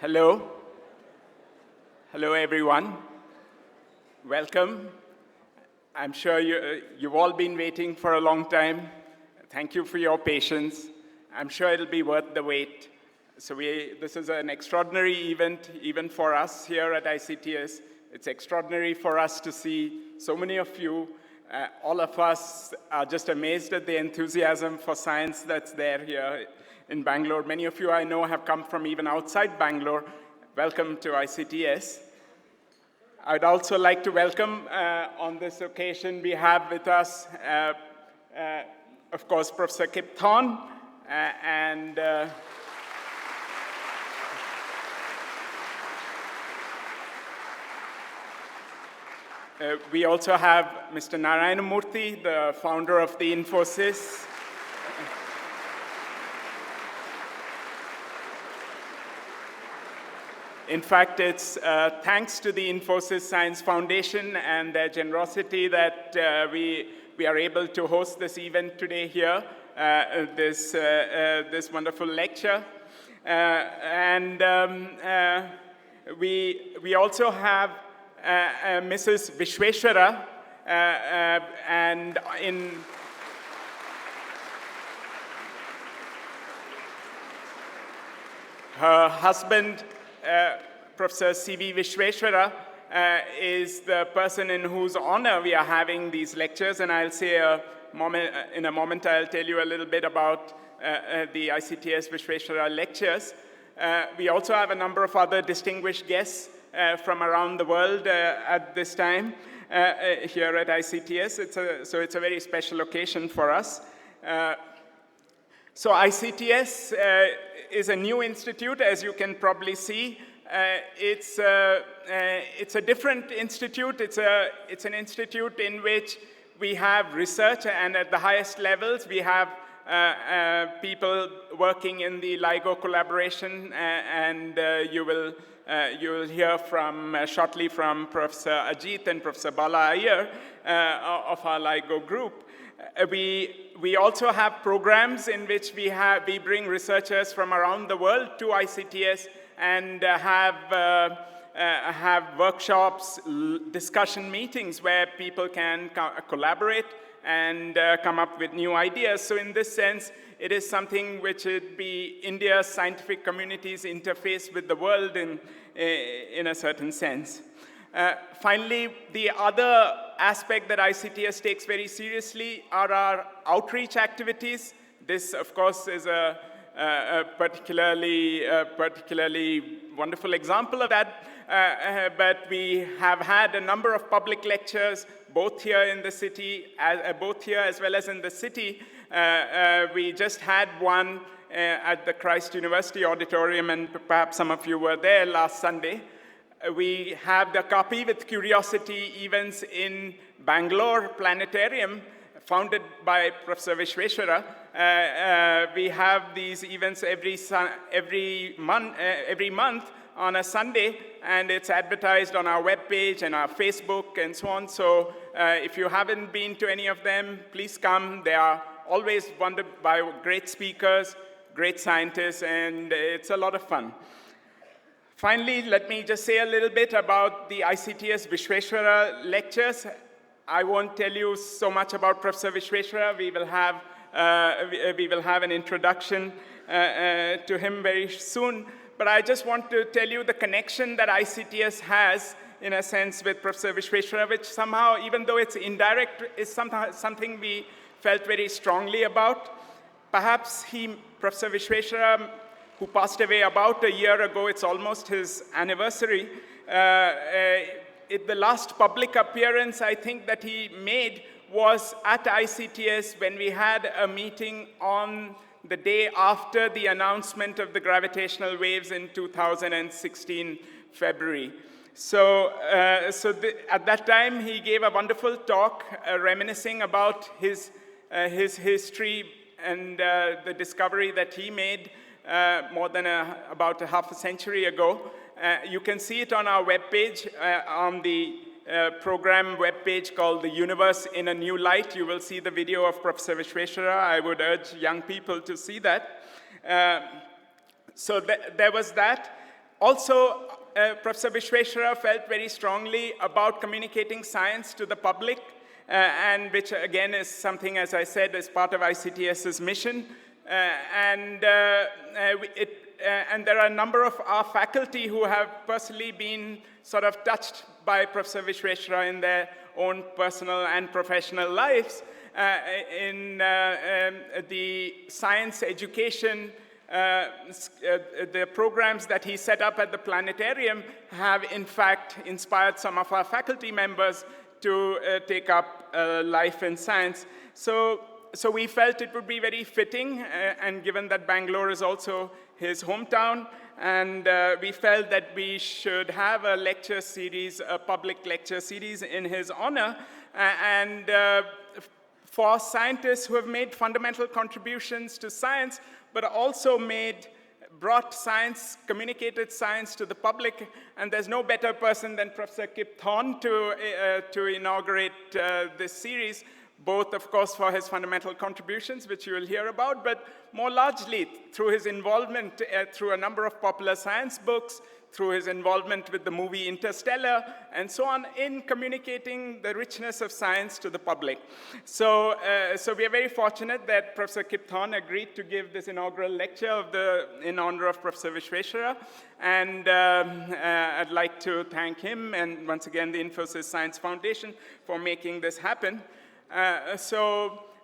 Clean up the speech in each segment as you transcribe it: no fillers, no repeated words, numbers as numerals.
Hello. Hello, everyone. Welcome. I'm sure you've all been waiting for a long time. Thank you for your patience. I'm sure it'll be worth the wait. So this is an extraordinary event, even for us here at ICTS. It's extraordinary for us to see so many of you. All of us are just amazed at the enthusiasm for science that's there here in Bangalore. Many of you I know have come from even outside Bangalore. Welcome to ICTS. I'd also like to welcome, on this occasion, we have with us, of course, Professor Kip Thorne, and we also have Mr. Narayanamurthy, the founder of the Infosys. In fact, it's thanks to the Infosys Science Foundation and their generosity that we are able to host this event today here, this wonderful lecture. We also have Mrs. Vishveshwara, and in her husband, Professor C.V. Vishveshwara, is the person in whose honor we are having these lectures, and I'll say in a moment I'll tell you a little bit about the ICTS Vishveshwara Lectures. We also have a number of other distinguished guests from around the world at this time here at ICTS. So it's a very special occasion for us. So ICTS is a new institute, as you can probably see. It's a different institute. It's an institute in which we have research, and at the highest levels we have people working in the LIGO collaboration, and you will hear shortly from Professor Ajit and Professor Bala Iyer of our LIGO group. We also have programs in which we bring researchers from around the world to ICTS and have workshops, discussion meetings where people can collaborate and come up with new ideas. So in this sense, it is something which would be India's scientific community's interface with the world in a certain sense. Finally, the other aspect that ICTS takes very seriously are our outreach activities. This, of course, is a particularly wonderful example of that. But we have had a number of public lectures, both here in the city, both here as well as in the city. We just had one at the Christ University Auditorium, and perhaps some of you were there last Sunday. We have the Copy with Curiosity events in Bangalore Planetarium, founded by Professor Vishveshwara. We have these events every month on a Sunday, and it's advertised on our webpage and our Facebook and so on. So if you haven't been to any of them, please come. They are always wondered by great speakers, great scientists, and it's a lot of fun. Finally, let me just say a little bit about the ICTS Vishveshwara Lectures. I won't tell you so much about Professor Vishveshwara. We will have an introduction to him very soon. But I just want to tell you the connection that ICTS has, in a sense, with Professor Vishveshwara, which somehow, even though it's indirect, is something we felt very strongly about. Perhaps Professor Vishveshwara, who passed away about a year ago, it's almost his anniversary. The last public appearance I think that he made was at ICTS when we had a meeting on the day after the announcement of the gravitational waves in 2016 February. So at that time, he gave a wonderful talk reminiscing about his history and the discovery that he made more than about a half a century ago. You can see it on our webpage, on the program webpage called The Universe in a New Light. You will see the video of Professor Vishveshwara. I would urge young people to see that. So there was that. Also, Professor Vishveshwara felt very strongly about communicating science to the public, and which again is something, as I said, is part of ICTS's mission. And there are a number of our faculty who have personally been sort of touched by Professor Vishveshwara in their own personal and professional lives in the science education. The programs that he set up at the planetarium have in fact inspired some of our faculty members to take up life in science. So we felt it would be very fitting, and given that Bangalore is also his hometown, and we felt that we should have a lecture series, a public lecture series in his honor, and for scientists who have made fundamental contributions to science, but also brought science, communicated science to the public, and there's no better person than Professor Kip Thorne to inaugurate this series, both, of course, for his fundamental contributions, which you will hear about, but more largely through his involvement through a number of popular science books, through his involvement with the movie Interstellar, and so on, in communicating the richness of science to the public. So we are very fortunate that Professor Kip Thorne agreed to give this inaugural lecture in honor of Professor Vishveshwara, and I'd like to thank him, and once again, the Infosys Science Foundation for making this happen.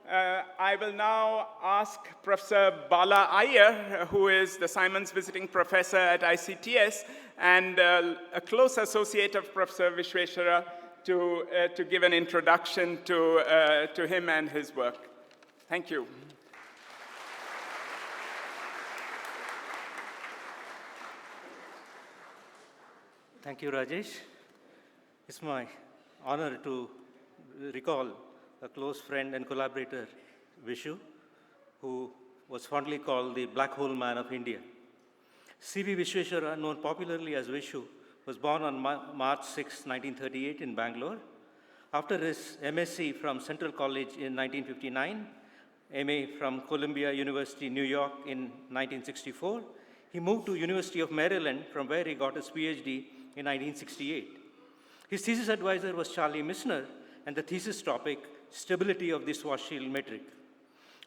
I will now ask Professor Bala Iyer, who is the Simons Visiting Professor at ICTS and a close associate of Professor Vishveshwara, to give an introduction to him and his work. Thank you. Thank you, Rajesh. It's my honor to recall a close friend and collaborator, Vishu, who was fondly called the black hole man of India. C.V. Vishveshwara, known popularly as Vishu, was born on March 6, 1938 in Bangalore. After his MSc from Central College in 1959, MA from Columbia University, New York in 1964, he moved to University of Maryland, from where he got his PhD in 1968. His thesis advisor was Charlie Misner, and the thesis topic, Stability of the Schwarzschild Metric.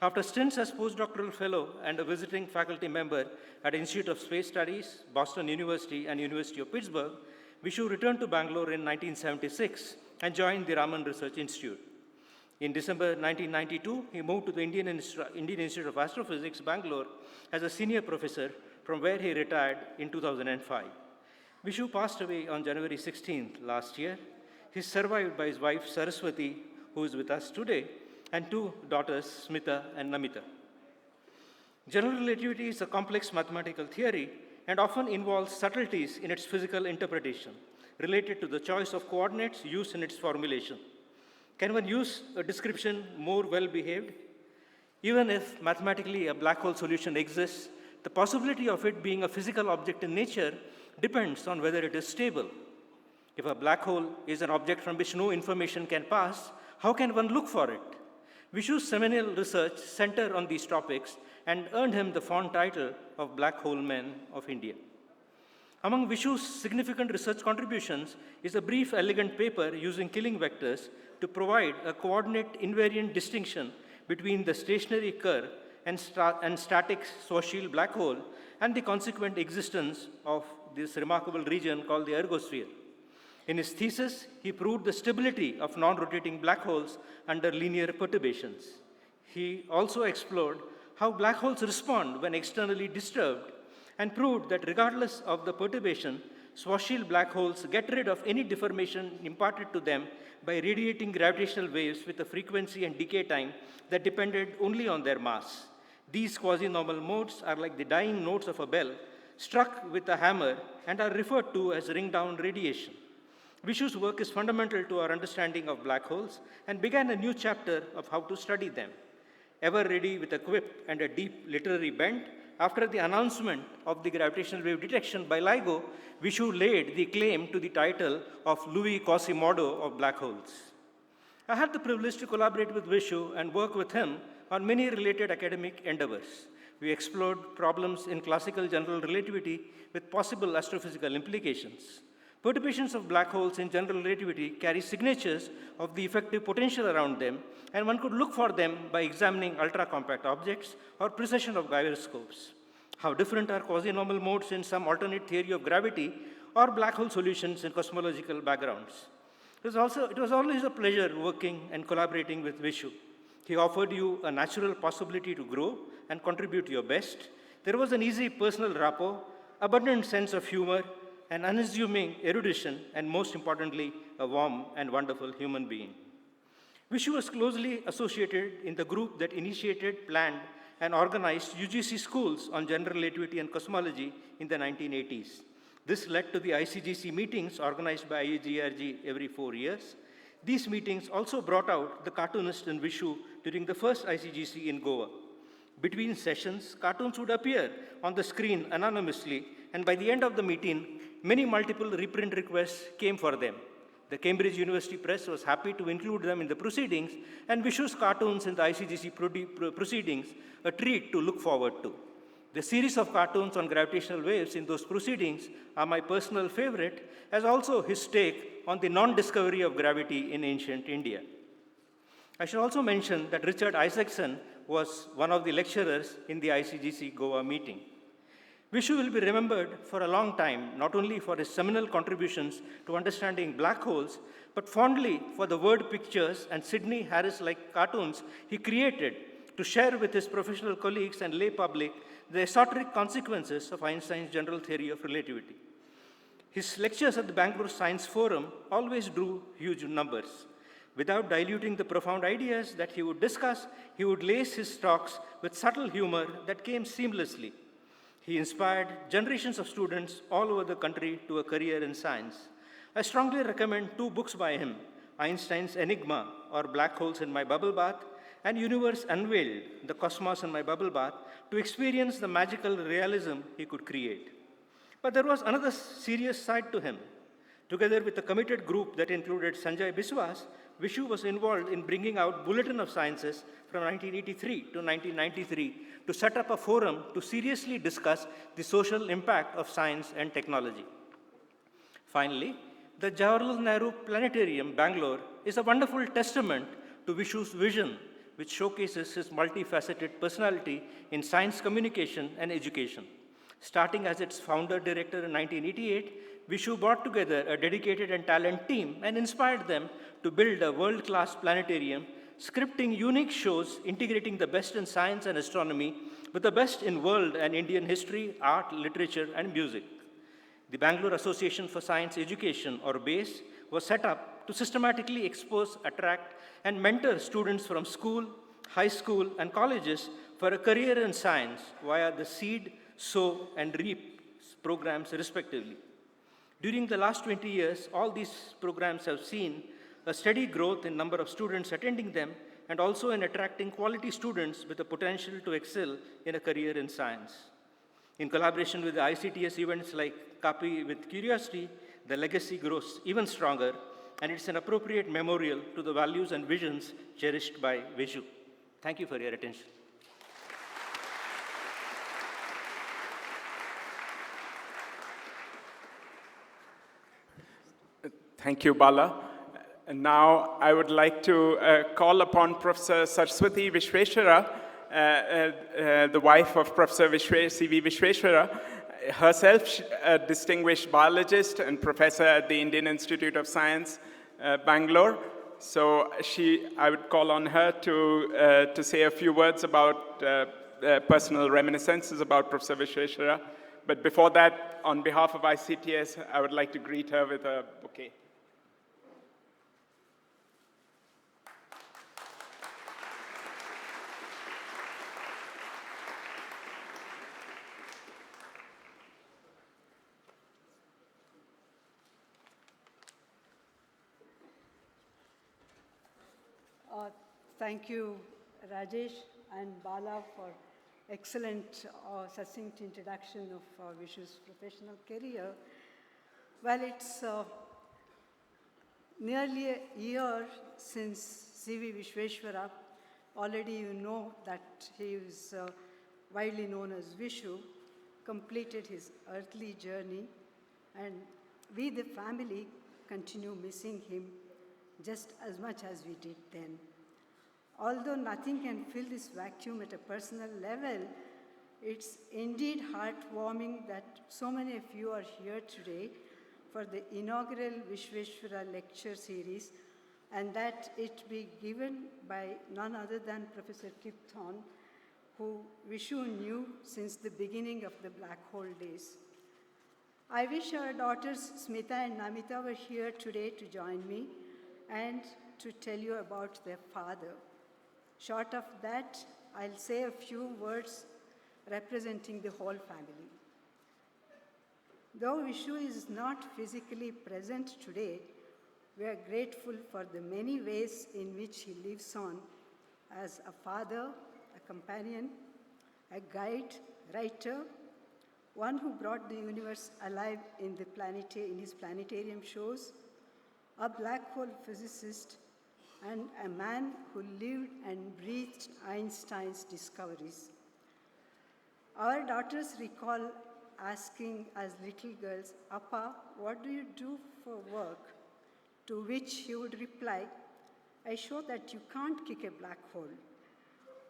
After stints as postdoctoral fellow and a visiting faculty member at Institute of Space Studies, Boston University, and University of Pittsburgh, Vishu returned to Bangalore in 1976 and joined the Raman Research Institute. In December 1992, he moved to the Indian Institute of Astrophysics, Bangalore, as a senior professor, from where he retired in 2005. Vishu passed away on January 16th last year. He is survived by his wife, Saraswati, who is with us today, and two daughters, Smita and Namita. General relativity is a complex mathematical theory and often involves subtleties in its physical interpretation related to the choice of coordinates used in its formulation. Can one use a description more well-behaved? Even if mathematically a black hole solution exists, the possibility of it being a physical object in nature depends on whether it is stable. If a black hole is an object from which no information can pass, how can one look for it? Vishu's seminal research centered on these topics and earned him the fond title of Black Hole Man of India. Among Vishu's significant research contributions is a brief, elegant paper using Killing vectors to provide a coordinate invariant distinction between the stationary Kerr and static Schwarzschild black hole and the consequent existence of this remarkable region called the ergosphere. In his thesis, he proved the stability of non-rotating black holes under linear perturbations. He also explored how black holes respond when externally disturbed and proved that regardless of the perturbation, Schwarzschild black holes get rid of any deformation imparted to them by radiating gravitational waves with a frequency and decay time that depended only on their mass. These quasi-normal modes are like the dying notes of a bell struck with a hammer and are referred to as ring-down radiation. Vishu's work is fundamental to our understanding of black holes and began a new chapter of how to study them. Ever ready with a quip and a deep literary bent, after the announcement of the gravitational wave detection by LIGO, Vishu laid the claim to the title of Louis Quasimodo of black holes. I had the privilege to collaborate with Vishu and work with him on many related academic endeavors. We explored problems in classical general relativity with possible astrophysical implications. Perturbations of black holes in general relativity carry signatures of the effective potential around them, and one could look for them by examining ultra-compact objects or precession of gyroscopes. How different are quasi-normal modes in some alternate theory of gravity or black hole solutions in cosmological backgrounds. It was always a pleasure working and collaborating with Vishu. He offered you a natural possibility to grow and contribute your best. There was an easy personal rapport, abundant sense of humor, an unassuming erudition, and most importantly, a warm and wonderful human being. Vishu was closely associated in the group that initiated, planned, and organized UGC schools on general relativity and cosmology in the 1980s. This led to the ICGC meetings organized by IAGRG every 4 years. These meetings also brought out the cartoonist in Vishu during the first ICGC in Goa. Between sessions, cartoons would appear on the screen anonymously, and by the end of the meeting, many multiple reprint requests came for them. The Cambridge University Press was happy to include them in the proceedings, and Vishu's cartoons in the ICGC proceedings, a treat to look forward to. The series of cartoons on gravitational waves in those proceedings are my personal favorite, as also his take on the non-discovery of gravity in ancient India. I should also mention that Richard Isaacson was one of the lecturers in the ICGC Goa meeting. Vishu will be remembered for a long time, not only for his seminal contributions to understanding black holes, but fondly for the word pictures and Sidney Harris-like cartoons he created to share with his professional colleagues and lay public the esoteric consequences of Einstein's general theory of relativity. His lectures at the Bangalore Science Forum always drew huge numbers. Without diluting the profound ideas that he would discuss, he would lace his talks with subtle humor that came seamlessly. He inspired generations of students all over the country to a career in science. I strongly recommend 2 books by him, Einstein's Enigma, or Black Holes in My Bubble Bath, and Universe Unveiled, The Cosmos in My Bubble Bath, to experience the magical realism he could create. But there was another serious side to him. Together with a committed group that included Sanjay Biswas, Vishu was involved in bringing out Bulletin of Sciences from 1983 to 1993 to set up a forum to seriously discuss the social impact of science and technology. Finally, the Jawaharlal Nehru Planetarium, Bangalore, is a wonderful testament to Vishu's vision, which showcases his multifaceted personality in science communication and education. Starting as its founder-director in 1988, Vishu brought together a dedicated and talented team and inspired them to build a world-class planetarium, scripting unique shows integrating the best in science and astronomy with the best in world and Indian history, art, literature, and music. The Bangalore Association for Science Education, or BASE, was set up to systematically expose, attract, and mentor students from school, high school, and colleges for a career in science via the Seed, Sow, and Reap programs, respectively. During the last 20 years, all these programs have seen a steady growth in number of students attending them and also in attracting quality students with the potential to excel in a career in science. In collaboration with the ICTS events like Copy with Curiosity, the legacy grows even stronger, and it's an appropriate memorial to the values and visions cherished by Vishu. Thank you for your attention. Thank you, Bala. And now I would like to call upon Professor Saraswati Vishveshwara, the wife of Professor C.V. Vishveshwara, herself a distinguished biologist and professor at the Indian Institute of Science, Bangalore. So I would call on her to say a few words about personal reminiscences about Professor Vishveshwara. But before that, on behalf of ICTS, I would like to greet her with a bouquet. Thank you, Rajesh and Bala, for excellent, succinct introduction of Vishu's professional career. Well, it's nearly a year since C.V. Vishveshwara. Already you know that he is widely known as Vishu, completed his earthly journey, and we, the family, continue missing him just as much as we did then. Although nothing can fill this vacuum at a personal level, it's indeed heartwarming that so many of you are here today for the inaugural Vishveshwara Lecture series, and that it be given by none other than Professor Kip Thorne, who Vishu knew since the beginning of the black hole days. I wish our daughters Smita and Namita were here today to join me and to tell you about their father. Short of that, I'll say a few words representing the whole family. Though Vishu is not physically present today, we are grateful for the many ways in which he lives on as a father, a companion, a guide, writer, one who brought the universe alive in his planetarium shows, a black hole physicist, and a man who lived and breathed Einstein's discoveries. Our daughters recall asking as little girls, "Appa, what do you do for work?" To which he would reply, "I show that you can't kick a black hole."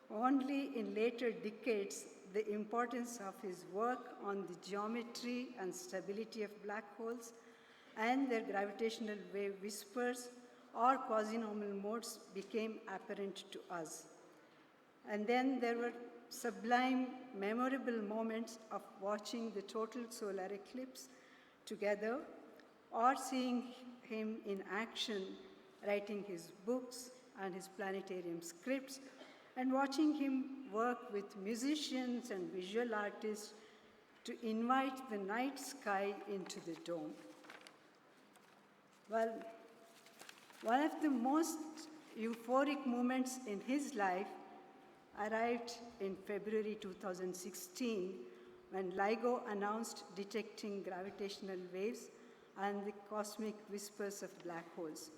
Only in later decades, the importance of his work on the geometry and stability of black holes and their gravitational wave whispers or quasi-normal modes became apparent to us. And then there were sublime, memorable moments of watching the total solar eclipse together or seeing him in action, writing his books and his planetarium scripts, and watching him work with musicians and visual artists to invite the night sky into the dome. Well, one of the most euphoric moments in his life arrived in February 2016 when LIGO announced detecting gravitational waves and the cosmic whispers of black holes.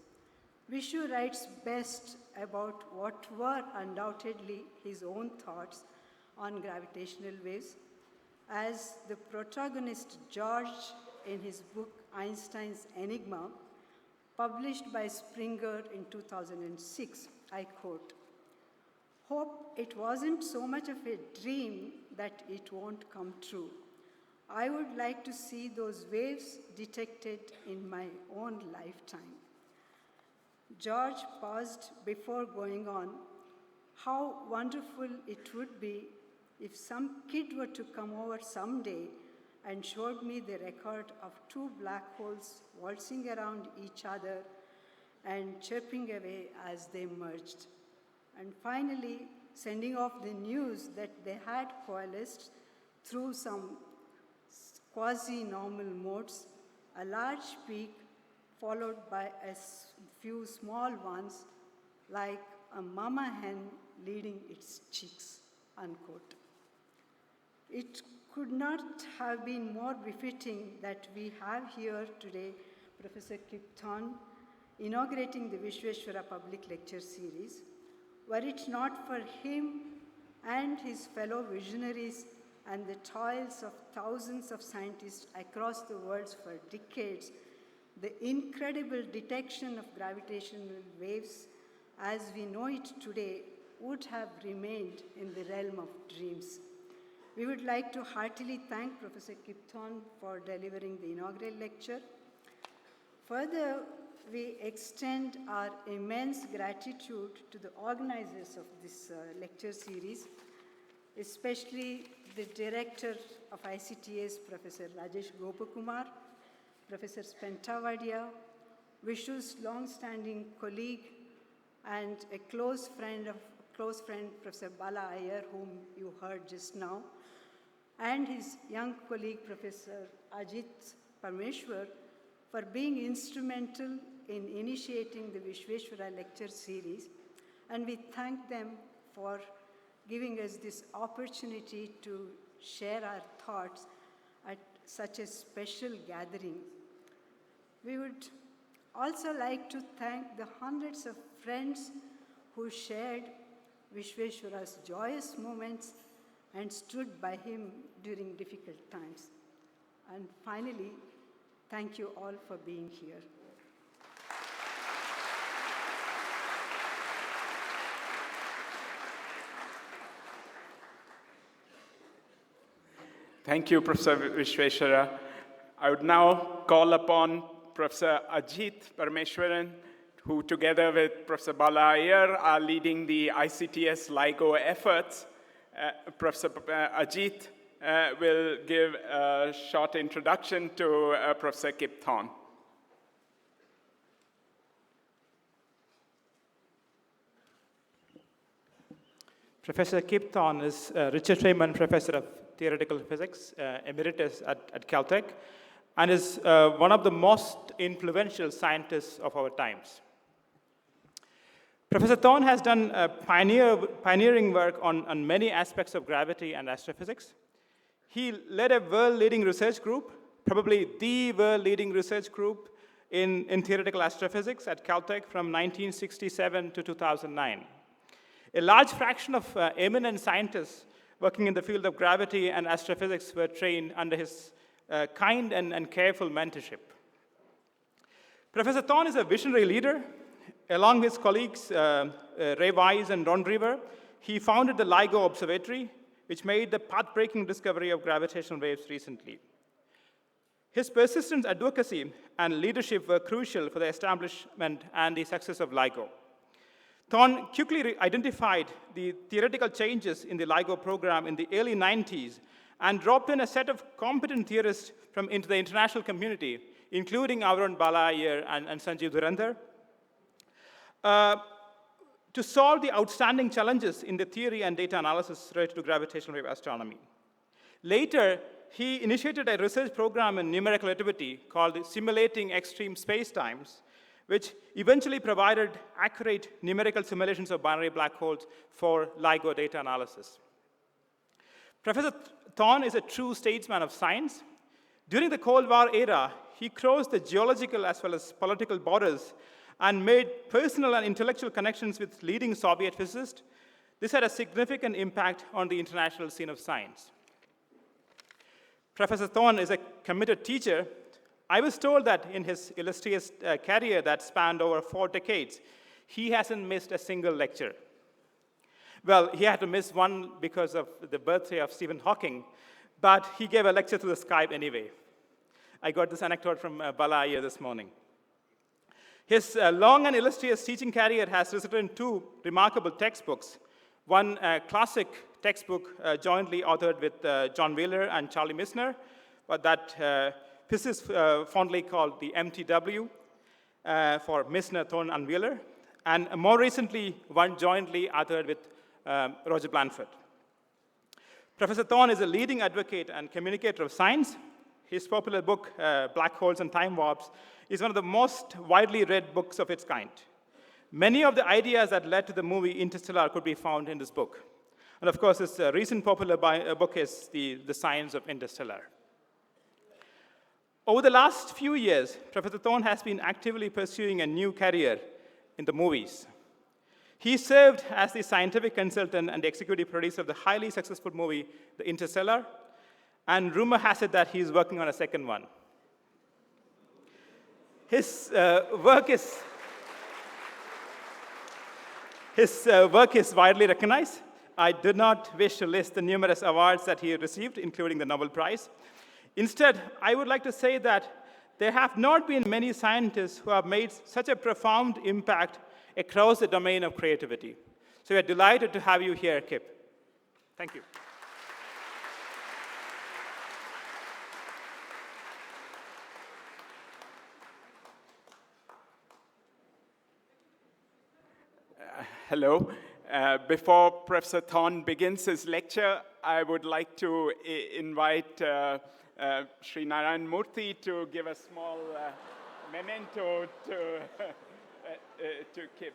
Vishu writes best about what were undoubtedly his own thoughts on gravitational waves, as the protagonist George in his book Einstein's Enigma, published by Springer in 2006, I quote, "Hope it wasn't so much of a dream that it won't come true. I would like to see those waves detected in my own lifetime." George paused before going on. How wonderful it would be if some kid were to come over someday and showed me the record of two black holes waltzing around each other and chirping away as they merged. And finally, sending off the news that they had coalesced through some quasi-normal modes, a large peak followed by a few small ones, like a mama hen leading its chicks, unquote. It could not have been more befitting that we have here today Professor Kip Thorne inaugurating the Vishveshwara Public Lecture Series. Were it not for him and his fellow visionaries and the toils of thousands of scientists across the world for decades, the incredible detection of gravitational waves as we know it today would have remained in the realm of dreams. We would like to heartily thank Professor Kip Thorne for delivering the inaugural lecture. Further, we extend our immense gratitude to the organizers of this lecture series, especially the director of ICTS, Professor Rajesh Gopakumar, Professor Spentavadia, Vishu's long-standing colleague and a close friend, Professor Bala Iyer, whom you heard just now, and his young colleague, Professor Ajit Parmeshwar, for being instrumental in initiating the Vishveshwara Lecture Series. And we thank them for giving us this opportunity to share our thoughts at such a special gathering. We would also like to thank the hundreds of friends who shared Vishveshwara's joyous moments and stood by him during difficult times. And finally, thank you all for being here. Thank you, Professor Vishveshwara. I would now call upon Professor Ajit Parameswaran, who together with Professor Bala Iyer are leading the ICTS LIGO efforts. Professor Ajit will give a short introduction to Professor Kip Thorne. Professor Kip Thorne is Richard Feynman Professor of Theoretical Physics, Emeritus at Caltech, and is one of the most influential scientists of our times. Professor Thorne has done pioneering work on many aspects of gravity and astrophysics. He led a world-leading research group, probably the world-leading research group in theoretical astrophysics at Caltech from 1967 to 2009. A large fraction of eminent scientists working in the field of gravity and astrophysics were trained under his kind and careful mentorship. Professor Thorne is a visionary leader. Along with his colleagues, Rai Weiss and Drever, he founded the LIGO Observatory, which made the path-breaking discovery of gravitational waves recently. His persistent advocacy and leadership were crucial for the establishment and the success of LIGO. Thorne quickly identified the theoretical changes in the LIGO program in the early 90s and dropped in a set of competent theorists into the international community, including our own Bala Iyer and Sanjeev Dhurandhar, to solve the outstanding challenges in the theory and data analysis related to gravitational wave astronomy. Later, he initiated a research program in numerical relativity called Simulating Extreme Spacetimes, which eventually provided accurate numerical simulations of binary black holes for LIGO data analysis. Professor Thorne is a true statesman of science. During the Cold War era, he crossed the geological as well as political borders and made personal and intellectual connections with leading Soviet physicists. This had a significant impact on the international scene of science. Professor Thorne is a committed teacher. I was told that in his illustrious career that spanned over 4 decades, he hasn't missed a single lecture. Well, he had to miss one because of the birthday of Stephen Hawking, but he gave a lecture through the Skype anyway. I got this anecdote from Bala Iyer this morning. His long and illustrious teaching career has resulted in 2 remarkable textbooks. One classic textbook jointly authored with John Wheeler and Charlie Misner, but that physicists fondly called the MTW for Misner, Thorne, and Wheeler, and more recently, one jointly authored with Roger Blanford. Professor Thorne is a leading advocate and communicator of science. His popular book, Black Holes and Time Warps, is one of the most widely read books of its kind. Many of the ideas that led to the movie Interstellar could be found in this book. And of course, his recent popular book is The Science of Interstellar. Over the last few years, Professor Thorne has been actively pursuing a new career in the movies. He served as the scientific consultant and the executive producer of the highly successful movie, The Interstellar, and rumor has it that he's working on a second one. His work is widely recognized. I do not wish to list the numerous awards that he received, including the Nobel Prize. Instead, I would like to say that there have not been many scientists who have made such a profound impact across the domain of creativity. So we are delighted to have you here, Kip. Thank you. Hello. Before Professor Thorne begins his lecture, I would like to invite Sri Narayan Murthy to give a small memento to Kip.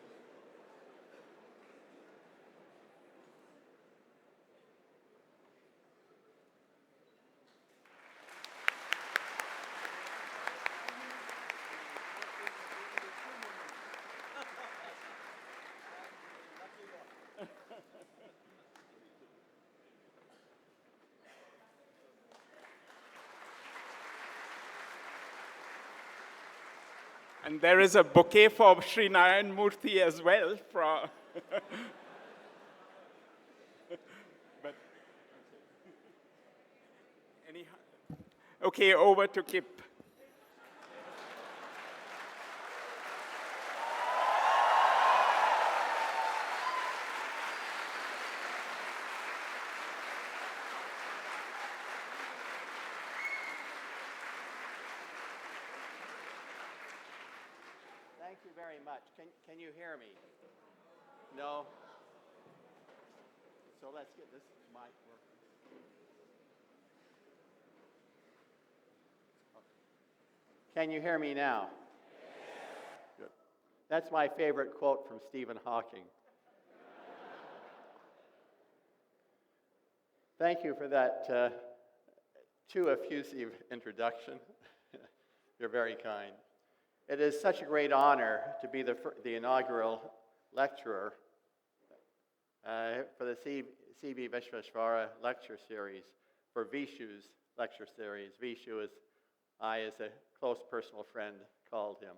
And there is a bouquet for Sri Narayan Murthy as well. But, okay, over to Kip. Thank you very much. Can you hear me? No? So let's get this mic working. Can you hear me now? Yes. Good. That's my favorite quote from Stephen Hawking. Thank you for that too effusive introduction. You're very kind. It is such a great honor to be the inaugural lecturer for the C.V. Vishveshwara Lecture Series, for Vishu's lecture series. Vishu, as I, as a close personal friend, called him.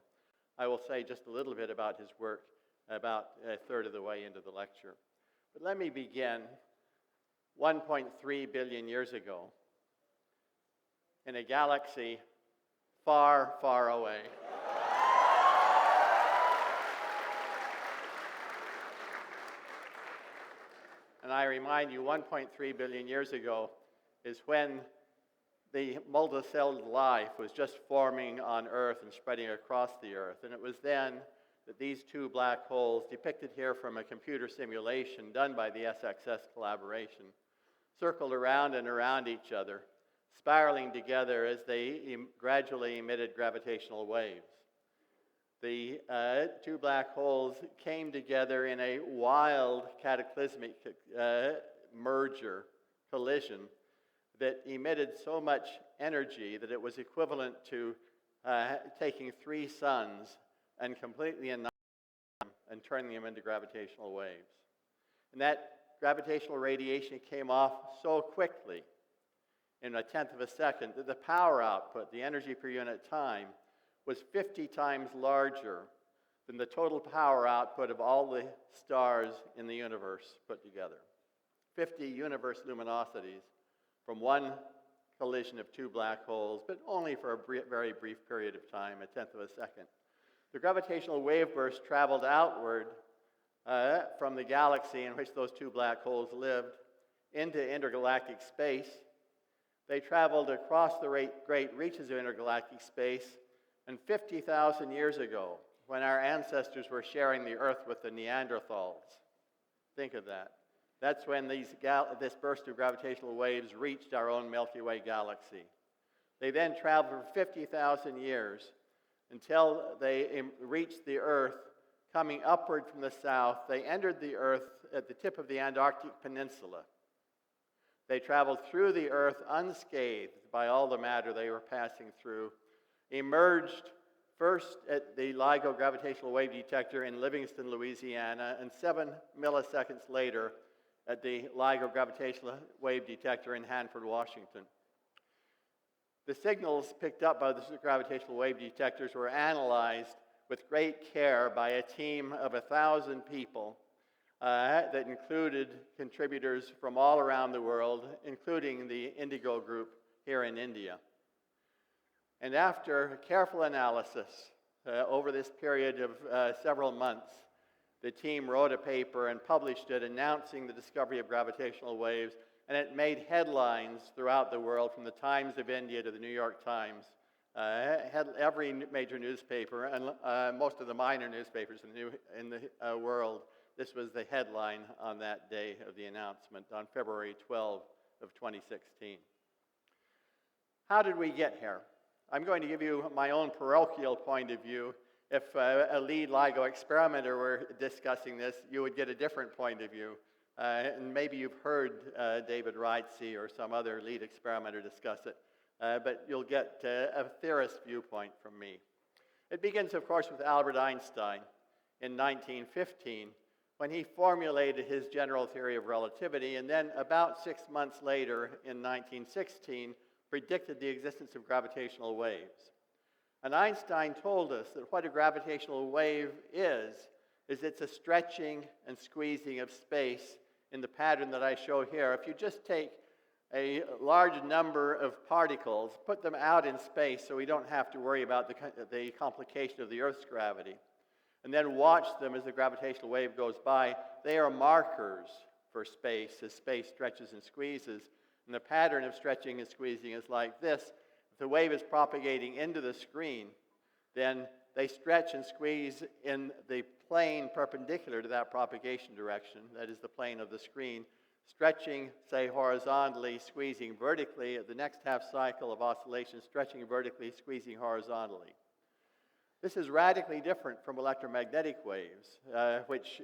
I will say just a little bit about his work about a third of the way into the lecture. But let me begin 1.3 billion years ago in a galaxy far, far away. And I remind you, 1.3 billion years ago is when the multicelled life was just forming on Earth and spreading across the Earth. And it was then that these two black holes, depicted here from a computer simulation done by the SXS collaboration, circled around and around each other, spiraling together as they gradually emitted gravitational waves. The two black holes came together in a wild cataclysmic merger, collision, that emitted so much energy that it was equivalent to taking 3 suns and completely annihilating them and turning them into gravitational waves. And that gravitational radiation came off so quickly, in 1/10 of a second, that the power output, the energy per unit time, was 50 times larger than the total power output of all the stars in the universe put together. 50 universe luminosities from one collision of two black holes, but only for a very brief period of time, 1/10 of a second. The gravitational wave burst traveled outward from the galaxy in which those two black holes lived into intergalactic space. They traveled across the great reaches of intergalactic space, and 50,000 years ago, when our ancestors were sharing the Earth with the Neanderthals, think of that. That's when this burst of gravitational waves reached our own Milky Way galaxy. They then traveled for 50,000 years until they reached the Earth, coming upward from the south. They entered the Earth at the tip of the Antarctic Peninsula. They traveled through the Earth unscathed by all the matter they were passing through, emerged first at the LIGO Gravitational Wave Detector in Livingston, Louisiana, and 7 milliseconds later at the LIGO Gravitational Wave Detector in Hanford, Washington. The signals picked up by the gravitational wave detectors were analyzed with great care by a team of 1,000 people that included contributors from all around the world, including the INDIGO group here in India. And after careful analysis over this period of several months, the team wrote a paper and published it announcing the discovery of gravitational waves, and it made headlines throughout the world, from the Times of India to the New York Times. Every major newspaper and most of the minor newspapers in the world, this was the headline on that day of the announcement, on February 12 of 2016. How did we get here? I'm going to give you my own parochial point of view. If a lead LIGO experimenter were discussing this, you would get a different point of view. And maybe you've heard David Reitzey or some other lead experimenter discuss it, but you'll get a theorist viewpoint from me. It begins, of course, with Albert Einstein in 1915, when he formulated his general theory of relativity, and then about 6 months later, in 1916, predicted the existence of gravitational waves. And Einstein told us that what a gravitational wave is it's a stretching and squeezing of space in the pattern that I show here. If you just take a large number of particles, put them out in space so we don't have to worry about the complication of the Earth's gravity, and then watch them as the gravitational wave goes by, they are markers for space as space stretches and squeezes. And the pattern of stretching and squeezing is like this. If the wave is propagating into the screen, then they stretch and squeeze in the plane perpendicular to that propagation direction, that is the plane of the screen, stretching, say, horizontally, squeezing vertically at the next half cycle of oscillation, stretching vertically, squeezing horizontally. This is radically different from electromagnetic waves, which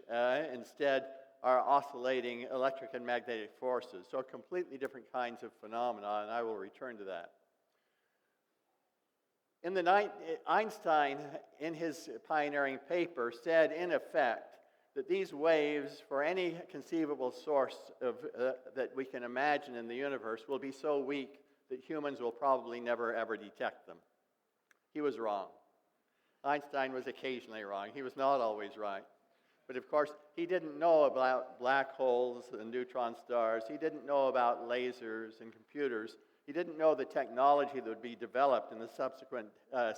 instead are oscillating electric and magnetic forces. So completely different kinds of phenomena, and I will return to that. Einstein, in his pioneering paper, said, in effect, that these waves, for any conceivable source that we can imagine in the universe, will be so weak that humans will probably never, ever detect them. He was wrong. Einstein was occasionally wrong. He was not always right. But of course, he didn't know about black holes and neutron stars. He didn't know about lasers and computers. He didn't know the technology that would be developed in the subsequent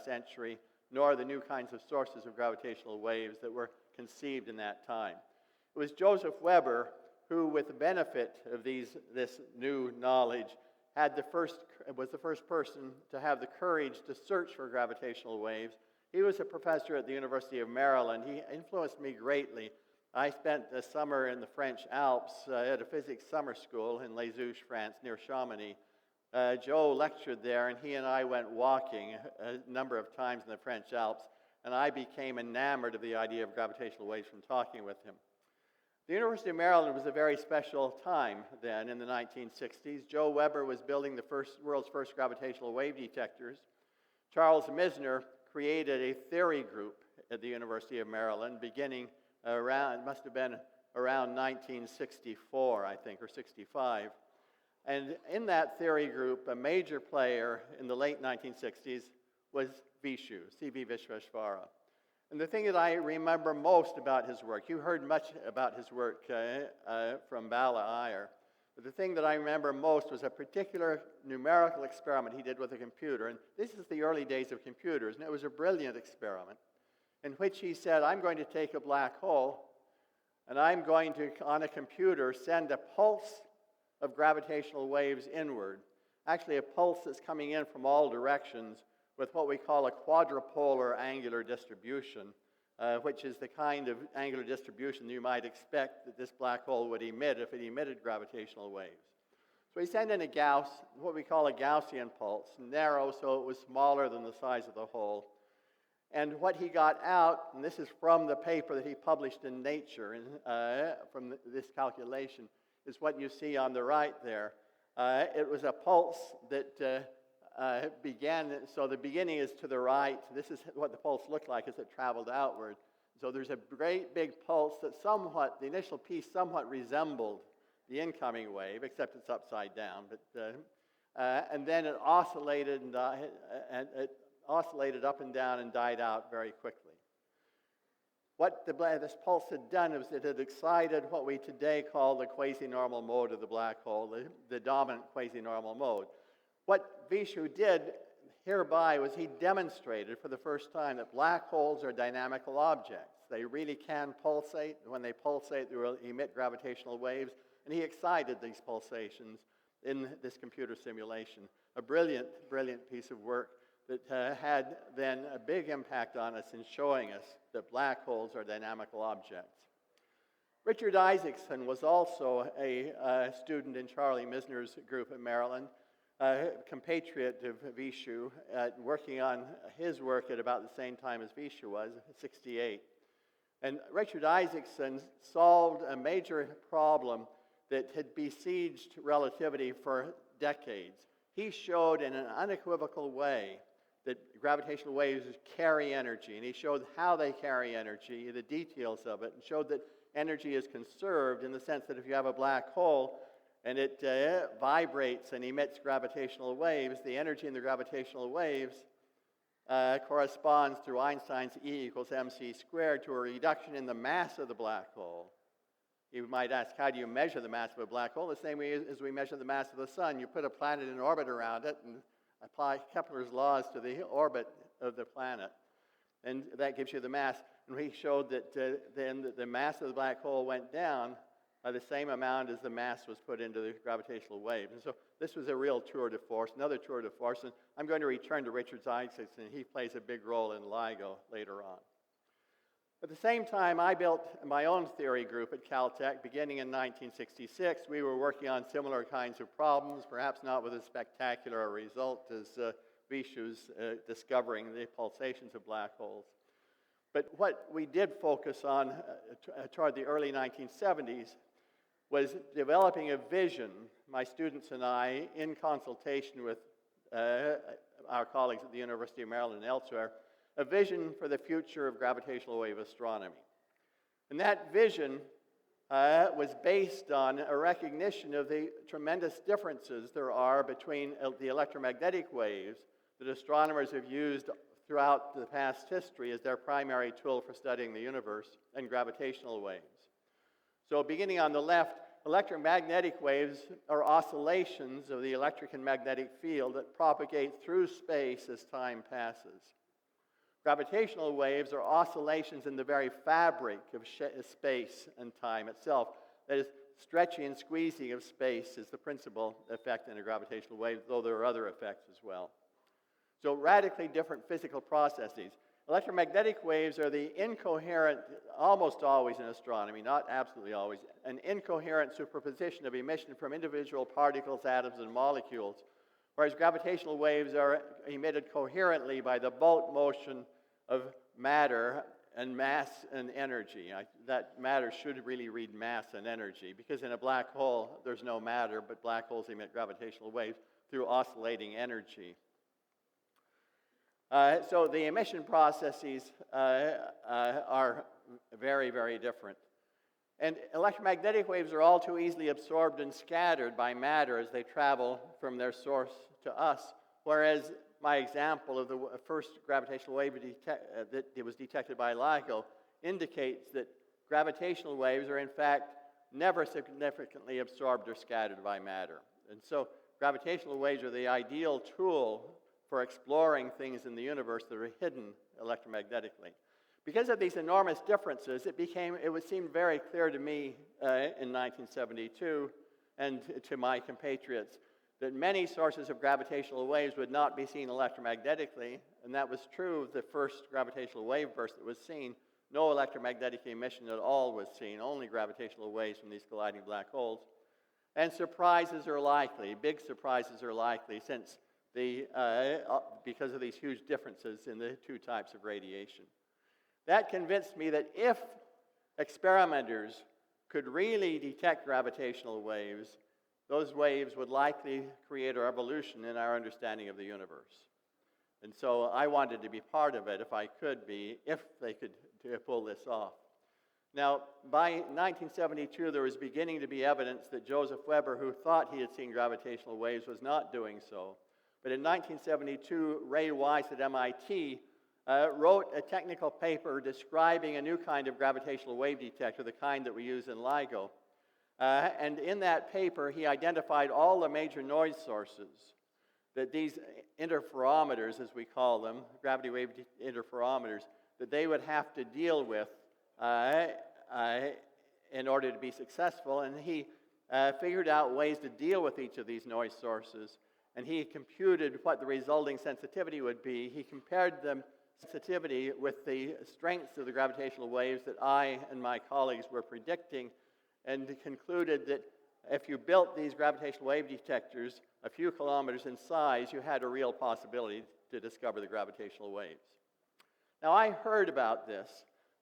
century, nor the new kinds of sources of gravitational waves that were conceived in that time. It was Joseph Weber who, with the benefit of this new knowledge, was the first person to have the courage to search for gravitational waves. He was a professor at the University of Maryland. He influenced me greatly. I spent a summer in the French Alps at a physics summer school in Les Ouches, France, near Chamonix. Joe lectured there, and he and I went walking a number of times in the French Alps, and I became enamored of the idea of gravitational waves from talking with him. The University of Maryland was a very special time then in the 1960s. Joe Weber was building the world's first gravitational wave detectors. Charles Misner created a theory group at the University of Maryland beginning around, it must have been around 1964, I think, or 65. And in that theory group, a major player in the late 1960s was Vishu, C.V. Vishveshwara. And the thing that I remember most about his work, you heard much about his work from Bala Iyer, but the thing that I remember most was a particular numerical experiment he did with a computer. And this is the early days of computers, and it was a brilliant experiment in which he said, I'm going to take a black hole, and I'm going to, on a computer, send a pulse of gravitational waves inward. Actually, a pulse that's coming in from all directions with what we call a quadrupolar angular distribution, which is the kind of angular distribution you might expect that this black hole would emit if it emitted gravitational waves. So he sent in what we call a Gaussian pulse, narrow so it was smaller than the size of the hole. And what he got out, and this is from the paper that he published in Nature, from this calculation, is what you see on the right there. It was a pulse that began, so the beginning is to the right. This is what the pulse looked like as it traveled outward. So there's a great big pulse that the initial piece somewhat resembled the incoming wave, except it's upside down. And then it oscillated it oscillated up and down and died out very quickly. What this pulse had done was it had excited what we today call the quasi-normal mode of the black hole, the dominant quasi-normal mode. What Vishu did hereby was he demonstrated for the first time that black holes are dynamical objects. They really can pulsate. When they pulsate, they will emit gravitational waves. And he excited these pulsations in this computer simulation. A brilliant, brilliant piece of work that had then a big impact on us in showing us that black holes are dynamical objects. Richard Isaacson was also a student in Charlie Misner's group at Maryland, a compatriot of Vishu, working on his work at about the same time as Vishu was, 68. And Richard Isaacson solved a major problem that had besieged relativity for decades. He showed in an unequivocal way that gravitational waves carry energy, and he showed how they carry energy, the details of it, and showed that energy is conserved in the sense that if you have a black hole and it vibrates and emits gravitational waves, the energy in the gravitational waves corresponds through Einstein's E equals mc squared to a reduction in the mass of the black hole. You might ask, how do you measure the mass of a black hole? The same way as we measure the mass of the sun. You put a planet in orbit around it and apply Kepler's laws to the orbit of the planet. And that gives you the mass. And we showed that then the mass of the black hole went down by the same amount as the mass was put into the gravitational wave. And so this was a real tour de force, another tour de force. And I'm going to return to Richard Isaacson. He plays a big role in LIGO later on. At the same time, I built my own theory group at Caltech beginning in 1966. We were working on similar kinds of problems, perhaps not with as spectacular a result as Vishu's discovering the pulsations of black holes. But what we did focus on toward the early 1970s was developing a vision, my students and I, in consultation with our colleagues at the University of Maryland and elsewhere, a vision for the future of gravitational wave astronomy. And that vision was based on a recognition of the tremendous differences there are between the electromagnetic waves that astronomers have used throughout the past history as their primary tool for studying the universe, and gravitational waves. So beginning on the left, electromagnetic waves are oscillations of the electric and magnetic field that propagate through space as time passes. Gravitational waves are oscillations in the very fabric of space and time itself. That is, stretching and squeezing of space is the principal effect in a gravitational wave, though there are other effects as well. So radically different physical processes. Electromagnetic waves are the incoherent, almost always in astronomy, not absolutely always, an incoherent superposition of emission from individual particles, atoms, and molecules, whereas gravitational waves are emitted coherently by the bulk motion of matter and mass and energy. That matter should really read mass and energy, because in a black hole, there's no matter, but black holes emit gravitational waves through oscillating energy. So the emission processes are very, very different. And electromagnetic waves are all too easily absorbed and scattered by matter as they travel from their source to us, whereas my example of the first gravitational wave that it was detected by LIGO indicates that gravitational waves are in fact never significantly absorbed or scattered by matter. And so gravitational waves are the ideal tool for exploring things in the universe that are hidden electromagnetically. Because of these enormous differences, it would seem very clear to me in 1972 and to my compatriots that many sources of gravitational waves would not be seen electromagnetically, and that was true of the first gravitational wave burst that was seen. No electromagnetic emission at all was seen, only gravitational waves from these colliding black holes. And surprises are likely, big surprises are likely, since because of these huge differences in the two types of radiation. That convinced me that if experimenters could really detect gravitational waves, those waves would likely create a revolution in our understanding of the universe. And so I wanted to be part of it, if I could be, if they could pull this off. Now, by 1972, there was beginning to be evidence that Joseph Weber, who thought he had seen gravitational waves, was not doing so. But in 1972, Rai Weiss at MIT wrote a technical paper describing a new kind of gravitational wave detector, the kind that we use in LIGO. And in that paper, he identified all the major noise sources that these interferometers, as we call them, gravity wave interferometers, that they would have to deal with in order to be successful. And he figured out ways to deal with each of these noise sources. And he computed what the resulting sensitivity would be. He compared the sensitivity with the strengths of the gravitational waves that I and my colleagues were predicting, and concluded that if you built these gravitational wave detectors a few kilometers in size, you had a real possibility to discover the gravitational waves. Now, I heard about this.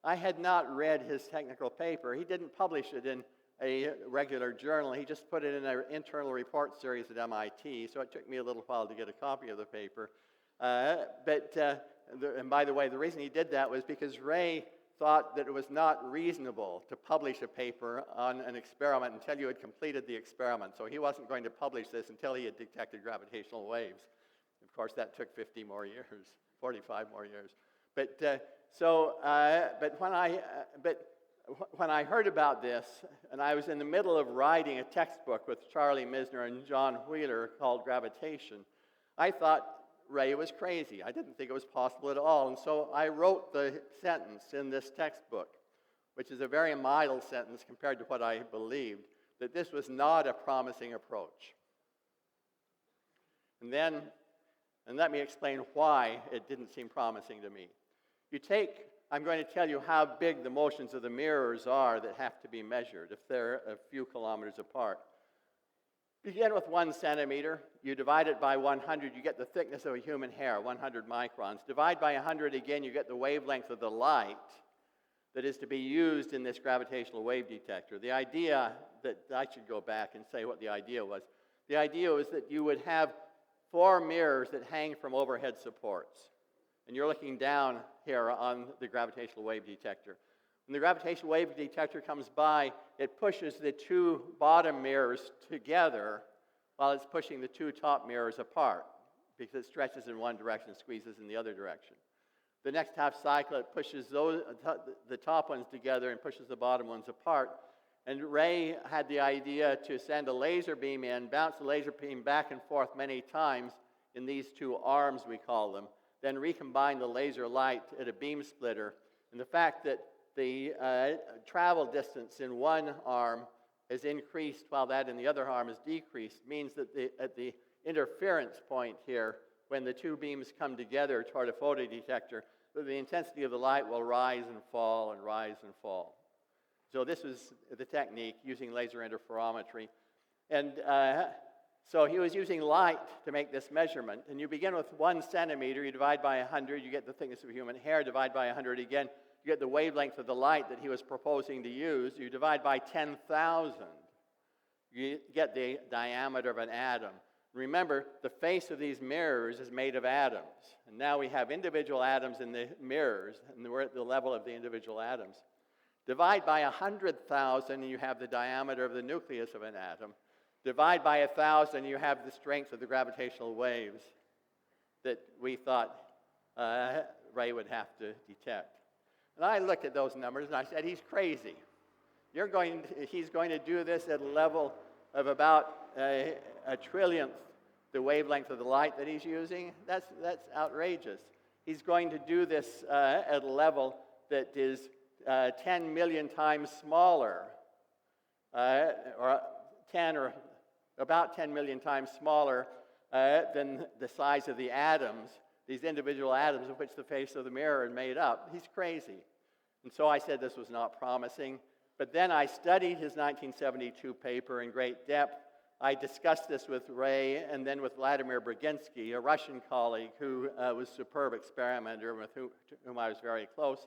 I had not read his technical paper. He didn't publish it in a regular journal. He just put it in an internal report series at MIT, so it took me a little while to get a copy of the paper. And by the way, the reason he did that was because Ray thought that it was not reasonable to publish a paper on an experiment until you had completed the experiment. So he wasn't going to publish this until he had detected gravitational waves. Of course, that took 50 more years, 45 more years. But when I heard about this, and I was in the middle of writing a textbook with Charlie Misner and John Wheeler called Gravitation, I thought Rai was crazy. I didn't think it was possible at all. And so I wrote the sentence in this textbook, which is a very mild sentence compared to what I believed, that this was not a promising approach. And let me explain why it didn't seem promising to me. I'm going to tell you how big the motions of the mirrors are that have to be measured if they're a few kilometers apart. Begin with 1 centimeter. You divide it by 100, you get the thickness of a human hair, 100 microns. Divide by 100 again, you get the wavelength of the light that is to be used in this gravitational wave detector. The idea that I should go back and say what the idea was. The idea was that you would have 4 mirrors that hang from overhead supports. And you're looking down here on the gravitational wave detector. When the gravitational wave detector comes by, it pushes the 2 bottom mirrors together while it's pushing the 2 top mirrors apart, because it stretches in one direction and squeezes in the other direction. The next half cycle, it pushes the top ones together and pushes the bottom ones apart. And Rai had the idea to send a laser beam in, bounce the laser beam back and forth many times in these 2 arms, we call them, then recombine the laser light at a beam splitter. And the fact that the travel distance in one arm is increased while that in the other arm is decreased means that at the interference point here, when the 2 beams come together toward a photodetector, the intensity of the light will rise and fall and rise and fall. So this was the technique using laser interferometry. And so he was using light to make this measurement. And you begin with 1 centimeter, you divide by 100, you get the thickness of human hair, divide by 100 again, you get the wavelength of the light that he was proposing to use. You divide by 10,000, you get the diameter of an atom. Remember, the face of these mirrors is made of atoms. And now we have individual atoms in the mirrors, and we're at the level of the individual atoms. Divide by 100,000, and you have the diameter of the nucleus of an atom. Divide by 1,000, you have the strength of the gravitational waves that we thought Rai would have to detect. And I looked at those numbers, and I said, he's crazy. He's going to do this at a level of about a trillionth the wavelength of the light that he's using. That's outrageous. He's going to do this at a level that is 10 million times smaller, or about 10 million times smaller than the size of the atoms, these individual atoms of which the face of the mirror is made up. He's crazy. And so I said this was not promising. But then I studied his 1972 paper in great depth. I discussed this with Rai and then with Vladimir Braginsky, a Russian colleague who was a superb experimenter with whom I was very close.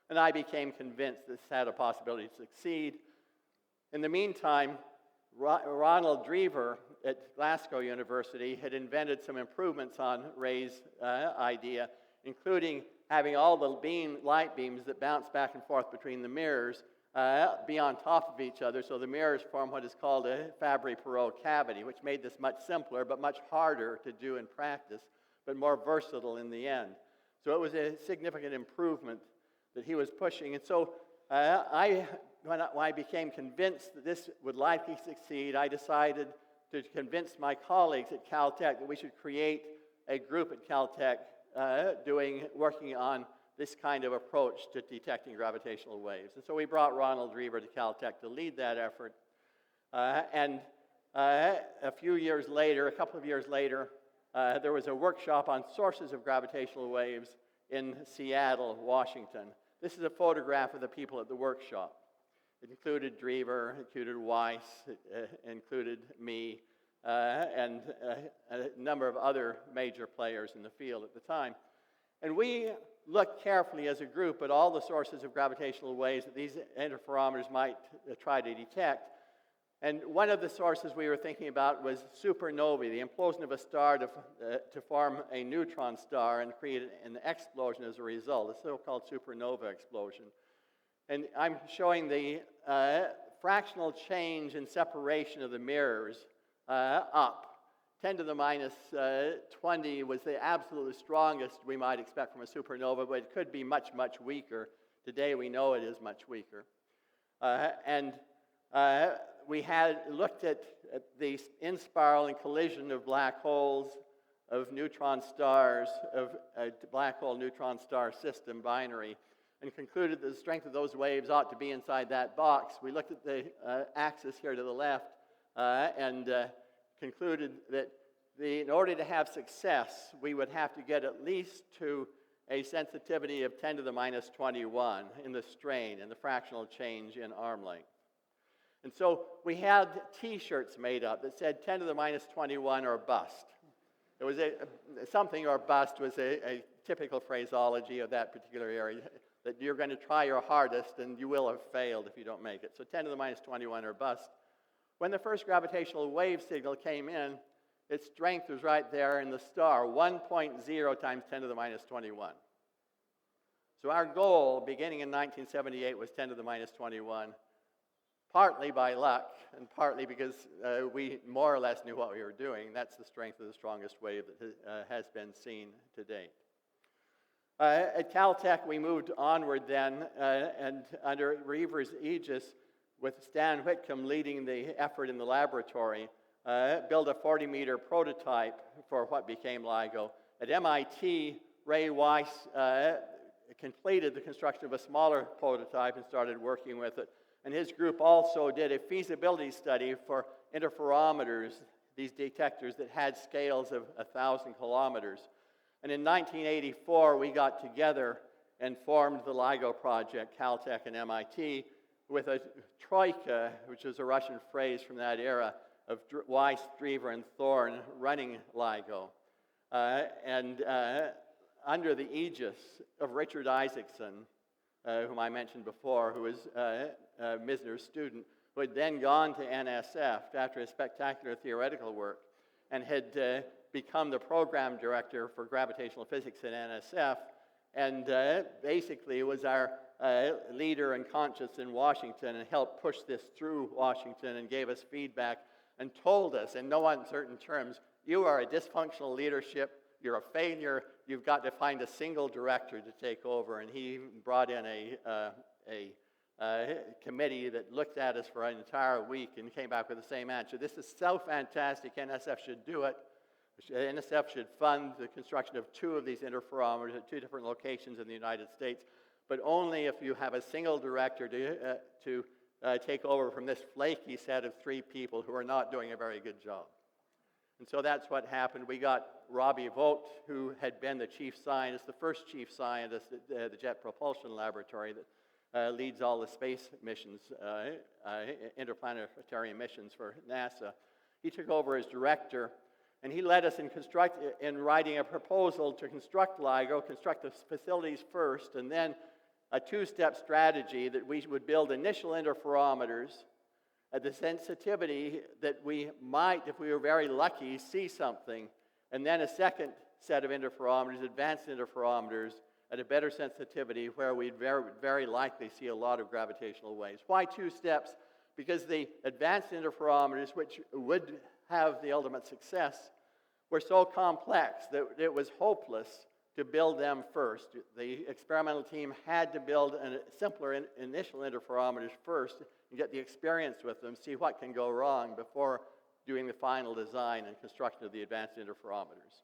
And I became convinced this had a possibility to succeed. In the meantime, Ronald Drever at Glasgow University had invented some improvements on Rai's idea, including having all the light beams that bounce back and forth between the mirrors be on top of each other, so the mirrors form what is called a Fabry-Perot cavity, which made this much simpler but much harder to do in practice, but more versatile in the end. So it was a significant improvement that he was pushing. And so when I became convinced that this would likely succeed, I decided to convince my colleagues at Caltech that we should create a group at Caltech working on this kind of approach to detecting gravitational waves. And so we brought Ronald Drever to Caltech to lead that effort. And a couple of years later, there was a workshop on sources of gravitational waves in Seattle, Washington. This is a photograph of the people at the workshop. It included Drever, it included Weiss, it included me, and a number of other major players in the field at the time. And we looked carefully as a group at all the sources of gravitational waves that these interferometers might try to detect. And one of the sources we were thinking about was supernovae, the implosion of a star to form a neutron star and create an explosion as a result, a so-called supernova explosion. And I'm showing the fractional change in separation of the mirrors up 10 to the minus 20 was the absolutely strongest we might expect from a supernova, but it could be much, much weaker. Today we know it is much weaker. We had looked at the in-spiral and collision of black holes, of neutron stars, of a black hole neutron star system binary, and concluded that the strength of those waves ought to be inside that box. We looked at the axis here to the left and concluded that in order to have success, we would have to get at least to a sensitivity of 10 to the minus 21 in the strain and the fractional change in arm length. And so we had T-shirts made up that said 10 to the minus 21 or bust. It was something or bust was a typical phraseology of that particular area, that you're going to try your hardest and you will have failed if you don't make it. So 10 to the minus 21 or bust. When the first gravitational wave signal came in, its strength was right there in the star, 1.0 times 10 to the minus 21. So our goal, beginning in 1978, was 10 to the minus 21, partly by luck and partly because we more or less knew what we were doing. That's the strength of the strongest wave that has been seen to date. At Caltech, we moved onward then, and under Drever's aegis, with Stan Whitcomb leading the effort in the laboratory, built a 40-meter prototype for what became LIGO. At MIT, Rai Weiss completed the construction of a smaller prototype and started working with it. And his group also did a feasibility study for interferometers, these detectors that had scales of 1,000 kilometers. And in 1984, we got together and formed the LIGO project, Caltech and MIT, with a Troika, which is a Russian phrase from that era, of Weiss, Drever, and Thorne running LIGO. Under the aegis of Richard Isaacson, whom I mentioned before, who was Misner's student, who had then gone to NSF after a spectacular theoretical work and had become the program director for gravitational physics at NSF, and basically was our leader and conscience in Washington and helped push this through Washington and gave us feedback and told us in no uncertain terms, you are a dysfunctional leadership, you're a failure, you've got to find a single director to take over. And he brought in a committee that looked at us for an entire week and came back with the same answer. This is so fantastic, NSF should do it. NSF should fund the construction of 2 of these interferometers at 2 different locations in the United States, but only if you have a single director to take over from this flaky set of 3 people who are not doing a very good job. And so that's what happened. We got Robbie Vogt, who had been the chief scientist, the first chief scientist at the Jet Propulsion Laboratory that leads all the space missions, interplanetary missions for NASA. He took over as director, and he led us in writing a proposal to construct LIGO, construct the facilities first, and then a 2-step strategy that we would build initial interferometers at the sensitivity that we might, if we were very lucky, see something, and then a second set of interferometers, advanced interferometers, at a better sensitivity where we'd very likely see a lot of gravitational waves. Why 2 steps? Because the advanced interferometers, which would have the ultimate success, were so complex that it was hopeless to build them first. The experimental team had to build simpler initial interferometers first and get the experience with them, see what can go wrong before doing the final design and construction of the advanced interferometers.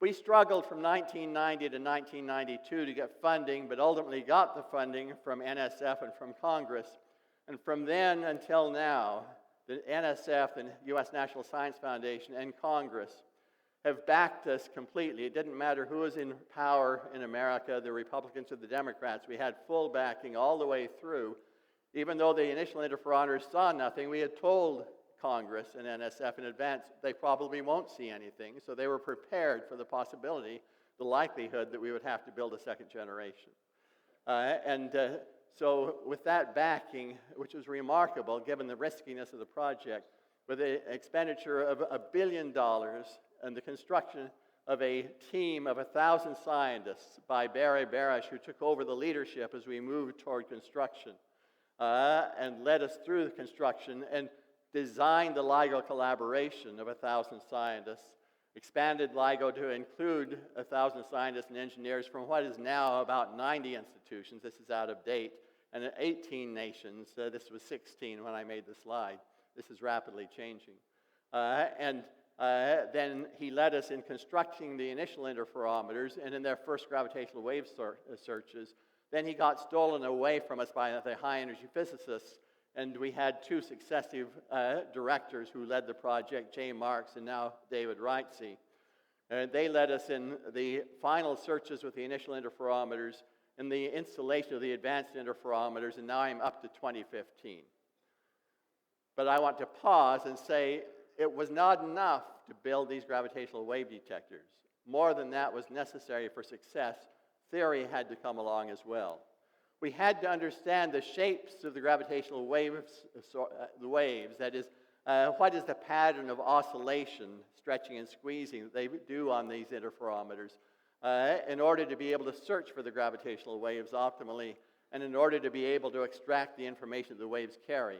We struggled from 1990 to 1992 to get funding, but ultimately got the funding from NSF and from Congress. And from then until now, the NSF and U.S. National Science Foundation and Congress have backed us completely. It didn't matter who was in power in America, the Republicans or the Democrats. We had full backing all the way through. Even though the initial interferometers saw nothing, we had told Congress and NSF in advance they probably won't see anything. So they were prepared for the possibility, the likelihood that we would have to build a second generation. So with that backing, which was remarkable given the riskiness of the project, with an expenditure of $1 billion and the construction of a team of 1,000 scientists by Barish, who took over the leadership as we moved toward construction and led us through the construction and designed the LIGO collaboration of 1,000 scientists, expanded LIGO to include 1,000 scientists and engineers from what is now about 90 institutions. This is out of date. And 18 nations. This was 16 when I made the slide. This is rapidly changing. Then he led us in constructing the initial interferometers and in their first gravitational wave searches. Then he got stolen away from us by the high-energy physicists, and we had two successive directors who led the project, Jay Marks and now David Wrightsey. They led us in the final searches with the initial interferometers and the installation of the advanced interferometers, and now I'm up to 2015. But I want to pause and say it was not enough to build these gravitational wave detectors. More than that was necessary for success. Theory had to come along as well. We had to understand the shapes of the gravitational waves, that is, what is the pattern of oscillation, stretching and squeezing that they do on these interferometers in order to be able to search for the gravitational waves optimally and in order to be able to extract the information that the waves carry.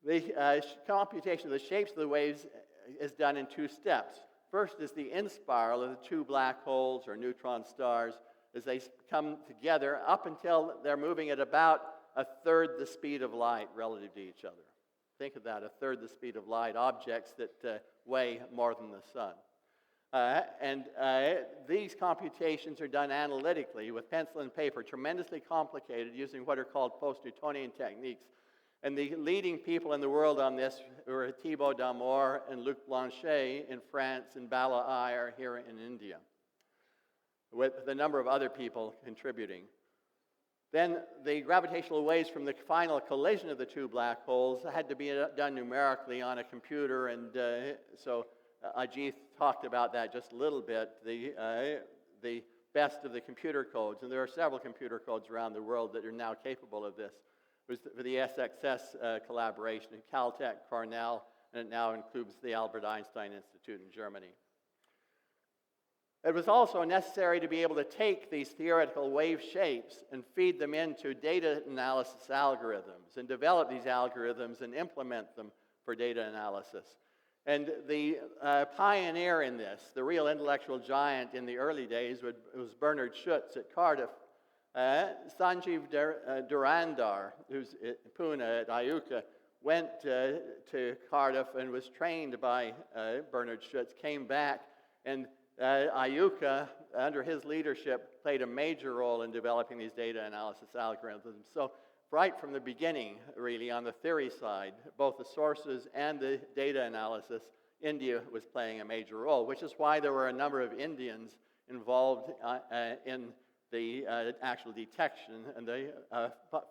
The computation of the shapes of the waves is done in two steps. First is the in-spiral of the two black holes or neutron stars as they come together up until they're moving at about a third the speed of light relative to each other. Think of that, a third the speed of light, objects that weigh more than the sun. These computations are done analytically with pencil and paper, tremendously complicated, using what are called post-Newtonian techniques. And the leading people in the world on this were Thibaut Damour and Luc Blanchet in France and Bala Iyer here in India, with a number of other people contributing. Then the gravitational waves from the final collision of the two black holes had to be done numerically on a computer, and so Ajit talked about that just a little bit, the best of the computer codes, and there are several computer codes around the world that are now capable of this. It was for the SXS collaboration in Caltech, Cornell, and it now includes the Albert Einstein Institute in Germany. It was also necessary to be able to take these theoretical wave shapes and feed them into data analysis algorithms and develop these algorithms and implement them for data analysis. And the pioneer in this, the real intellectual giant in the early days, was Bernard Schutz at Cardiff. Sanjeev Durandar, who's at Pune at IUCA, went to Cardiff and was trained by Bernard Schutz, came back, and IUCA, under his leadership, played a major role in developing these data analysis algorithms. So right from the beginning, really, on the theory side, both the sources and the data analysis, India was playing a major role, which is why there were a number of Indians involved in the actual detection and the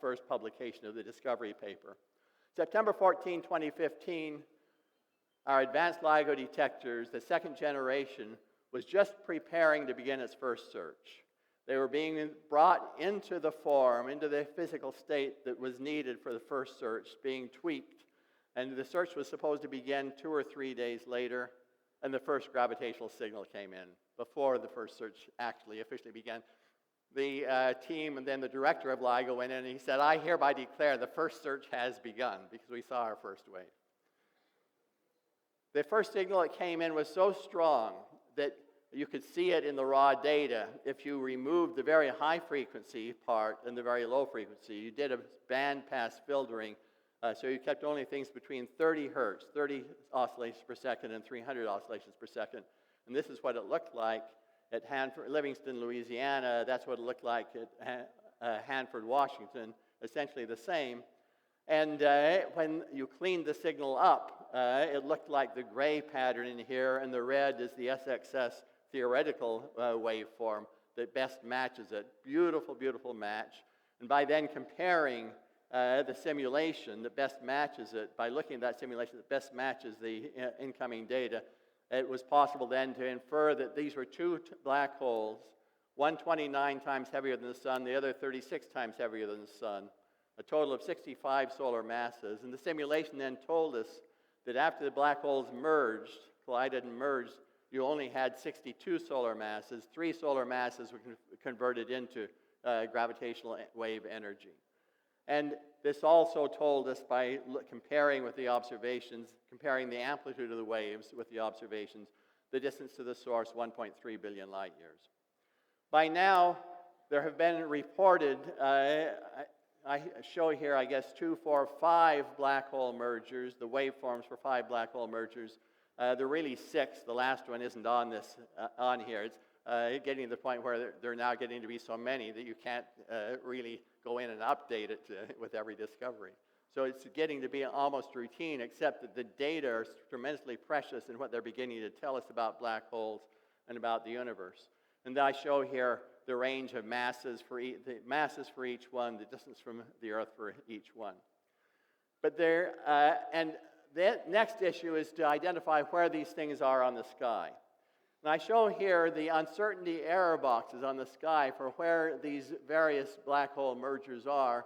first publication of the discovery paper. September 14, 2015, our Advanced LIGO detectors, the second generation, was just preparing to begin its first search. They were being brought into the form, into the physical state that was needed for the first search, being tweaked. And the search was supposed to begin 2 or 3 days later, and the first gravitational signal came in before the first search actually officially began. The team and then the director of LIGO went in and he said, "I hereby declare the first search has begun," because we saw our first wave. The first signal that came in was so strong that you could see it in the raw data. If you removed the very high frequency part and the very low frequency, you did a bandpass filtering, so you kept only things between 30 hertz, 30 oscillations per second, and 300 oscillations per second. And this is what it looked like at Livingston, Louisiana. That's what it looked like at Hanford, Washington, essentially the same. And when you cleaned the signal up, it looked like the gray pattern in here, and the red is the SXS theoretical waveform that best matches it. Beautiful, beautiful match. And by then comparing the simulation that best matches it, by looking at that simulation that best matches the incoming data, it was possible then to infer that these were two black holes, one 29 times heavier than the sun, the other 36 times heavier than the sun, a total of 65 solar masses. And the simulation then told us that after the black holes merged, collided and merged, you only had 62 solar masses. 3 solar masses were converted into gravitational wave energy. And this also told us by comparing with the observations, comparing the amplitude of the waves with the observations, the distance to the source, 1.3 billion light years. By now, there have been reported, I show here, I guess, 2, 4, 5 black hole mergers, the waveforms for 5 black hole mergers. There are really 6. The last one isn't on this on here. It's getting to the point where they're now getting to be so many that you can't really go in and update it with every discovery. So it's getting to be almost routine, except that the data are tremendously precious in what they're beginning to tell us about black holes and about the universe. And I show here the range of masses for each one, the distance from the Earth for each one. But and the next issue is to identify where these things are on the sky. And I show here the uncertainty error boxes on the sky for where these various black hole mergers are.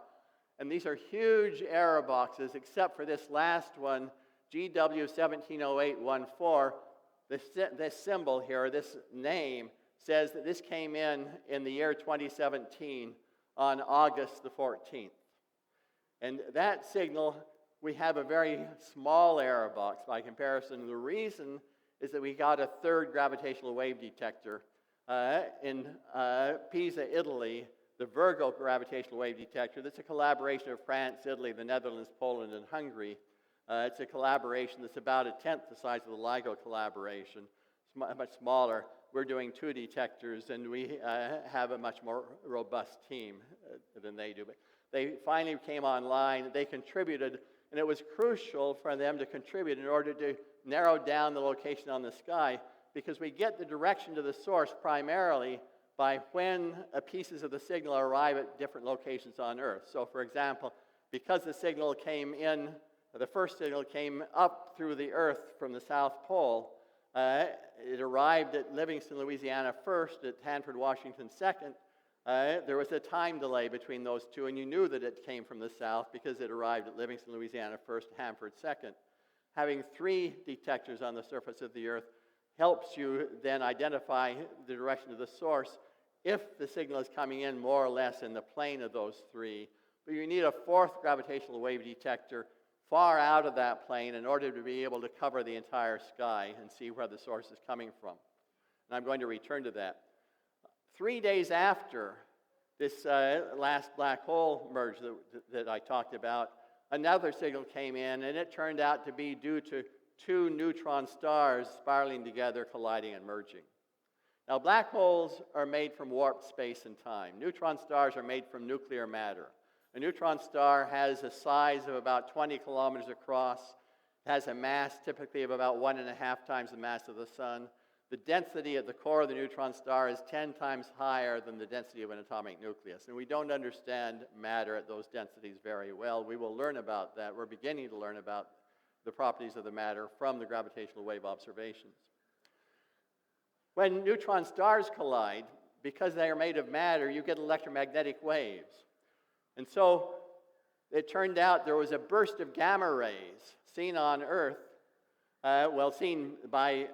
And these are huge error boxes, except for this last one, GW150914. This symbol here, this name, says that this came in the year 2017 on August the 14th. And that signal, we have a very small error box by comparison. The reason is that we got a third gravitational wave detector in Pisa, Italy, the Virgo gravitational wave detector. That's a collaboration of France, Italy, the Netherlands, Poland, and Hungary. It's a collaboration that's about 1/10 the size of the LIGO collaboration. It's much smaller. We're doing 2 detectors, and we have a much more robust team than they do. But they finally came online. They contributed, and it was crucial for them to contribute in order to narrow down the location on the sky, because we get the direction to the source primarily by when pieces of the signal arrive at different locations on Earth. So, for example, because the signal came in, the first signal came up through the Earth from the South Pole, it arrived at Livingston, Louisiana first, at Hanford, Washington second. There was a time delay between those two, and you knew that it came from the south because it arrived at Livingston, Louisiana first, Hanford second. Having 3 detectors on the surface of the Earth helps you then identify the direction of the source if the signal is coming in more or less in the plane of those 3. But you need a 4th gravitational wave detector far out of that plane in order to be able to cover the entire sky and see where the source is coming from. And I'm going to return to that. 3 days after this last black hole merge that I talked about, another signal came in, and it turned out to be due to 2 neutron stars spiraling together, colliding and merging. Now, black holes are made from warped space and time. Neutron stars are made from nuclear matter. A neutron star has a size of about 20 kilometers across. It has a mass typically of about 1.5 times the mass of the sun. The density at the core of the neutron star is 10 times higher than the density of an atomic nucleus. And we don't understand matter at those densities very well. We will learn about that. We're beginning to learn about the properties of the matter from the gravitational wave observations. When neutron stars collide, because they are made of matter, you get electromagnetic waves. And so it turned out there was a burst of gamma rays seen on Earth, seen by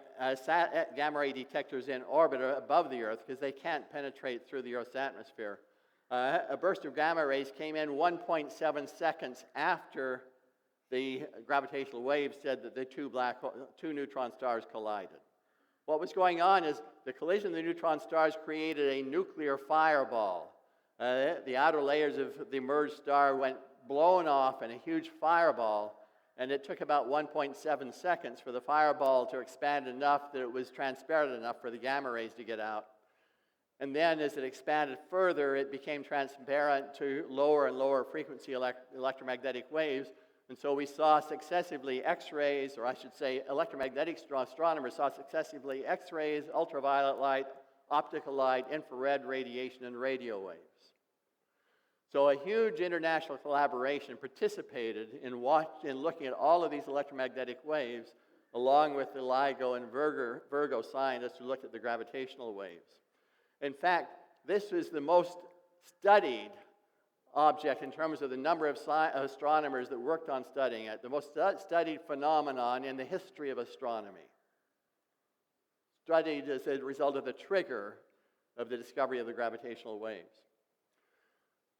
gamma ray detectors in orbit above the Earth, because they can't penetrate through the Earth's atmosphere. A burst of gamma rays came in 1.7 seconds after the gravitational wave said that the 2 neutron stars collided. What was going on is the collision of the neutron stars created a nuclear fireball. The outer layers of the merged star went blown off in a huge fireball, and it took about 1.7 seconds for the fireball to expand enough that it was transparent enough for the gamma rays to get out. And then as it expanded further, it became transparent to lower and lower frequency electromagnetic waves. And so we saw successively X-rays, or I should say electromagnetic astronomers saw successively X-rays, ultraviolet light, optical light, infrared radiation, and radio waves. So a huge international collaboration participated in looking at all of these electromagnetic waves, along with the LIGO and Virgo scientists who looked at the gravitational waves. In fact, this is the most studied object in terms of the number of astronomers that worked on studying it, the most studied phenomenon in the history of astronomy. Studied as a result of the trigger of the discovery of the gravitational waves.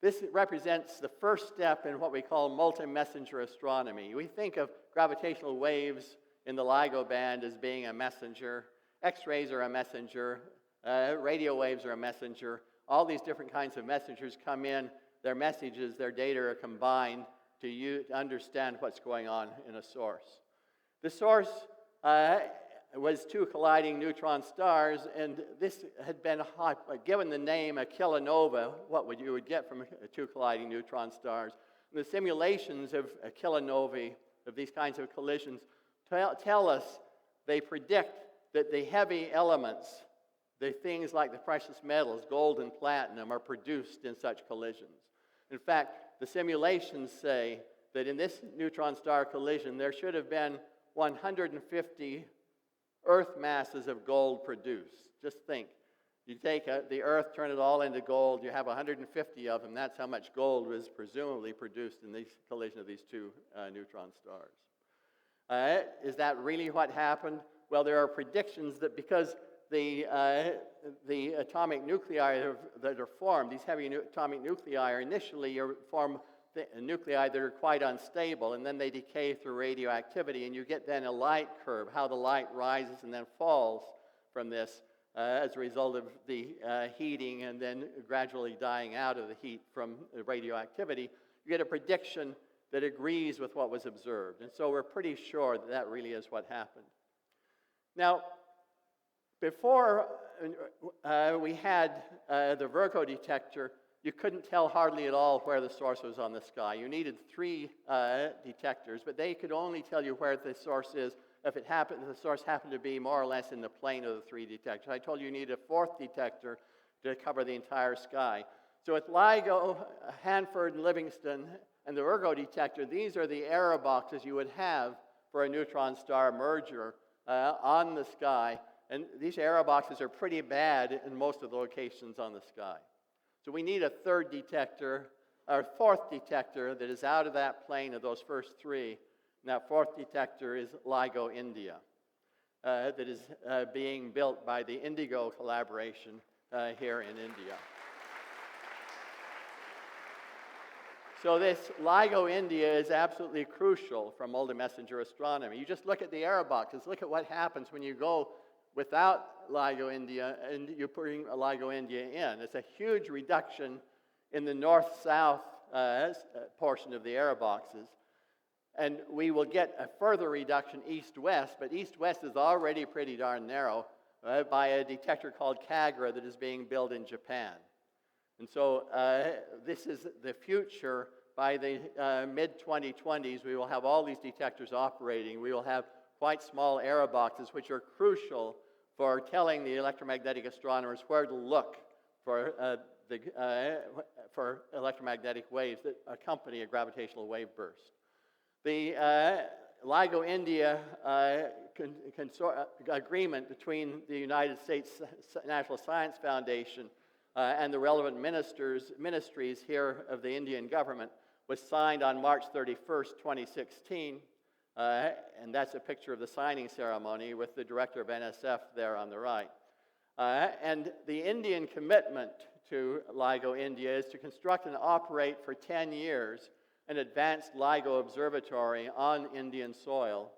This represents the first step in what we call multi-messenger astronomy. We think of gravitational waves in the LIGO band as being a messenger. X-rays are a messenger. Radio waves are a messenger. All these different kinds of messengers come in. Their messages, their data are combined to understand what's going on in a source. The source was two colliding neutron stars, and this had been given the name a kilonova, what you would get from two colliding neutron stars. And the simulations of kilonovae, of these kinds of collisions, tell us, they predict that the heavy elements, the things like the precious metals, gold and platinum, are produced in such collisions. In fact, the simulations say that in this neutron star collision, there should have been 150 Earth masses of gold produced. Just think, you take the Earth, turn it all into gold, you have 150 of them. That's how much gold was presumably produced in the collision of these two neutron stars. Is that really what happened? Well, there are predictions that because the atomic nuclei that are formed, these heavy atomic nuclei are initially form nuclei that are quite unstable, and then they decay through radioactivity, and you get then a light curve, how the light rises and then falls from this as a result of the heating and then gradually dying out of the heat from radioactivity. You get a prediction that agrees with what was observed, and so we're pretty sure that that really is what happened. Now, before we had the Virgo detector, you couldn't tell hardly at all where the source was on the sky. You needed 3 detectors, but they could only tell you where the source is if the source happened to be more or less in the plane of the 3 detectors. I told you need a 4th detector to cover the entire sky. So with LIGO, Hanford, and Livingston, and the Virgo detector, these are the error boxes you would have for a neutron star merger on the sky. And these error boxes are pretty bad in most of the locations on the sky. So we need a 3rd detector, or 4th detector that is out of that plane of those first 3. And that 4th detector is LIGO India, that is being built by the INDIGO collaboration here in India. So this LIGO India is absolutely crucial for multi-messenger astronomy. You just look at the error boxes. Look at what happens when you go without LIGO India and you bring a LIGO India in. It's a huge reduction in the north-south portion of the error boxes. And we will get a further reduction east-west, but east-west is already pretty darn narrow by a detector called CAGRA that is being built in Japan. And so this is the future. By the mid-2020s, we will have all these detectors operating. We will have quite small error boxes, which are crucial for telling the electromagnetic astronomers where to look for electromagnetic waves that accompany a gravitational wave burst. The LIGO India agreement between the United States National Science Foundation and the relevant ministries here of the Indian government was signed on March 31st, 2016. And that's a picture of the signing ceremony with the director of NSF there on the right. And the Indian commitment to LIGO India is to construct and operate for 10 years an advanced LIGO observatory on Indian soil.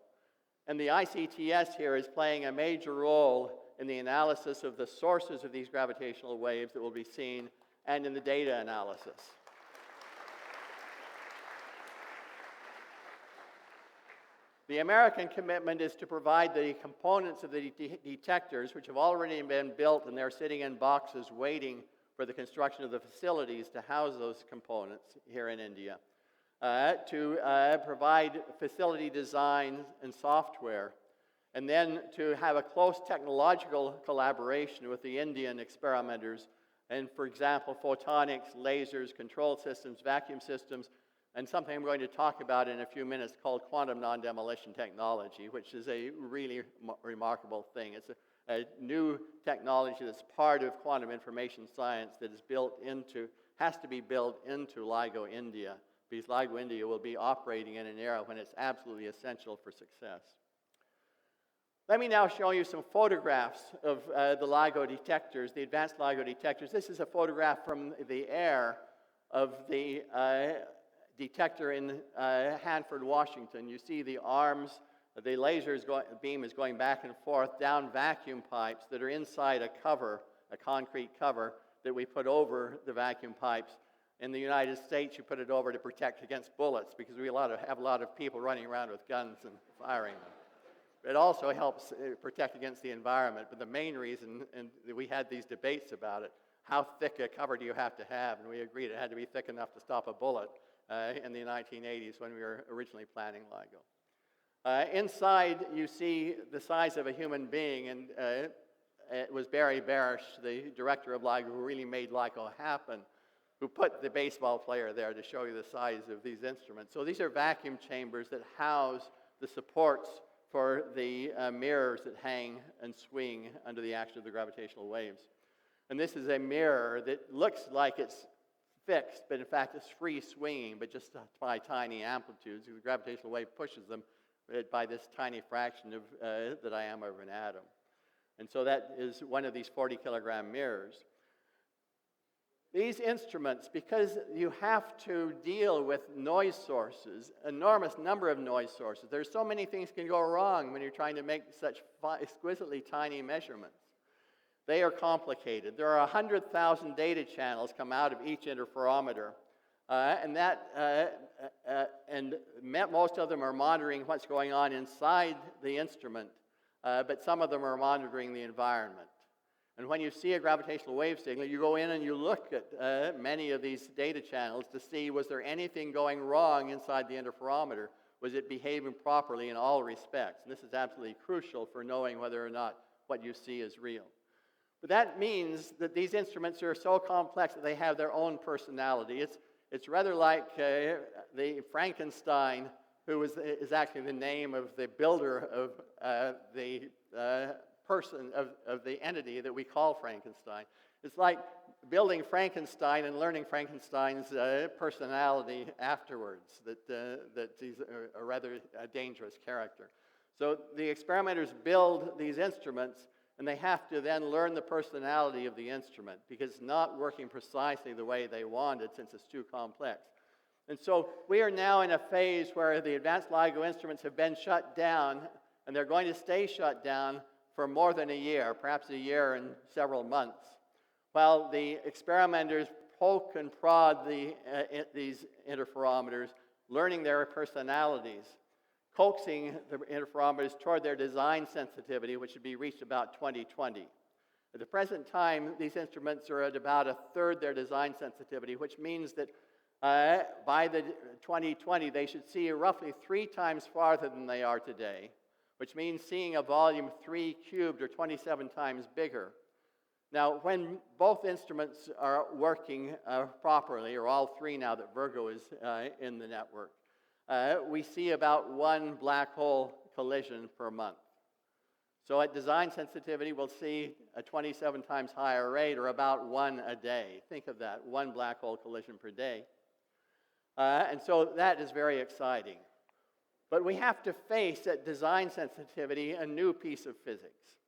And the ICTS here is playing a major role in the analysis of the sources of these gravitational waves that will be seen and in the data analysis. The American commitment is to provide the components of the detectors, which have already been built and they're sitting in boxes waiting for the construction of the facilities to house those components here in India, to provide facility design and software, and then to have a close technological collaboration with the Indian experimenters, and for example, photonics, lasers, control systems, vacuum systems, and something I'm going to talk about in a few minutes called quantum non-demolition technology, which is a really remarkable thing. It's a new technology that's part of quantum information science that is has to be built into LIGO India, because LIGO India will be operating in an era when it's absolutely essential for success. Let me now show you some photographs of the LIGO detectors, the advanced LIGO detectors. This is a photograph from the air of the detector in Hanford, Washington. You see the arms, the beam is going back and forth down vacuum pipes that are inside a cover, a concrete cover that we put over the vacuum pipes. In the United States, you put it over to protect against bullets because we have a lot of people running around with guns and firing them. It also helps protect against the environment, but the main reason, and we had these debates about it, how thick a cover do you have to have? And we agreed it had to be thick enough to stop a bullet in the 1980s when we were originally planning LIGO. Inside, you see the size of a human being, and it was Barish, the director of LIGO, who really made LIGO happen, who put the baseball player there to show you the size of these instruments. So these are vacuum chambers that house the supports for the mirrors that hang and swing under the action of the gravitational waves. And this is a mirror that looks like it's fixed, but in fact it's free swinging, but just by tiny amplitudes. The gravitational wave pushes them by this tiny fraction of the diameter of an atom. And so that is one of these 40-kilogram mirrors. These instruments, because you have to deal with noise sources, enormous number of noise sources, there's so many things can go wrong when you're trying to make such exquisitely tiny measurements. They are complicated. There are 100,000 data channels come out of each interferometer, and most of them are monitoring what's going on inside the instrument, but some of them are monitoring the environment. And when you see a gravitational wave signal, you go in and you look at many of these data channels to see, was there anything going wrong inside the interferometer? Was it behaving properly in all respects? And this is absolutely crucial for knowing whether or not what you see is real. But that means that these instruments are so complex that they have their own personality. It's rather like the Frankenstein, who is actually the name of the builder of the person, of the entity that we call Frankenstein. It's like building Frankenstein and learning Frankenstein's personality afterwards, that he's a rather dangerous character. So the experimenters build these instruments, and they have to then learn the personality of the instrument because it's not working precisely the way they wanted since it's too complex. And so we are now in a phase where the Advanced LIGO instruments have been shut down, and they're going to stay shut down for more than a year, perhaps a year and several months, while the experimenters poke and prod these interferometers, learning their personalities, coaxing the interferometers toward their design sensitivity, which should be reached about 2020. At the present time, these instruments are at about a third their design sensitivity, which means that by the 2020, they should see roughly 3 times farther than they are today, which means seeing a volume 3 cubed or 27 times bigger. Now, when both instruments are working properly, or all 3 now that Virgo is in the network, we see about 1 black hole collision per month. So at design sensitivity, we'll see a 27 times higher rate, or about 1 a day. Think of that, 1 black hole collision per day. And so that is very exciting. But we have to face at design sensitivity a new piece of physics.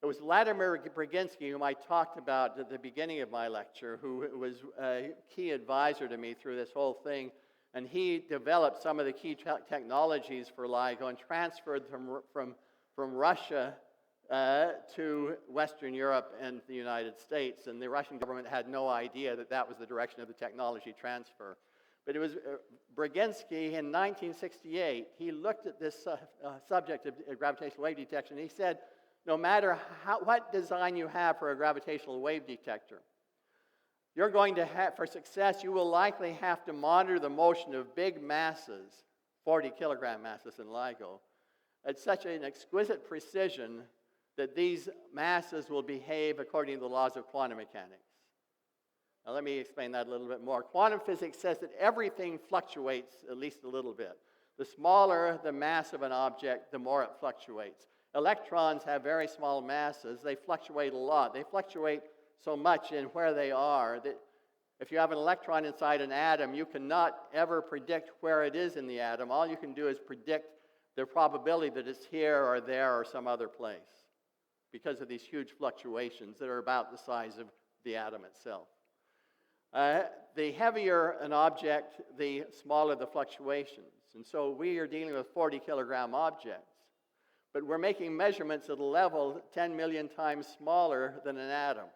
It was Vladimir Braginsky, whom I talked about at the beginning of my lecture, who was a key advisor to me through this whole thing. And he developed some of the key technologies for LIGO and transferred them from Russia to Western Europe and the United States. And the Russian government had no idea that that was the direction of the technology transfer. But it was Braginsky in 1968, he looked at this subject of gravitational wave detection, and he said, no matter what design you have for a gravitational wave detector, you're going to have, for success, you will likely have to monitor the motion of big masses, 40-kilogram masses in LIGO, at such an exquisite precision that these masses will behave according to the laws of quantum mechanics. Now, let me explain that a little bit more. Quantum physics says that everything fluctuates at least a little bit. The smaller the mass of an object, the more it fluctuates. Electrons have very small masses. They fluctuate a lot. They fluctuate so much in where they are that if you have an electron inside an atom, you cannot ever predict where it is in the atom. All you can do is predict the probability that it's here or there or some other place because of these huge fluctuations that are about the size of the atom itself. The heavier an object, the smaller the fluctuations. And so we are dealing with 40-kilogram objects. But we're making measurements at a level 10 million times smaller than an atom.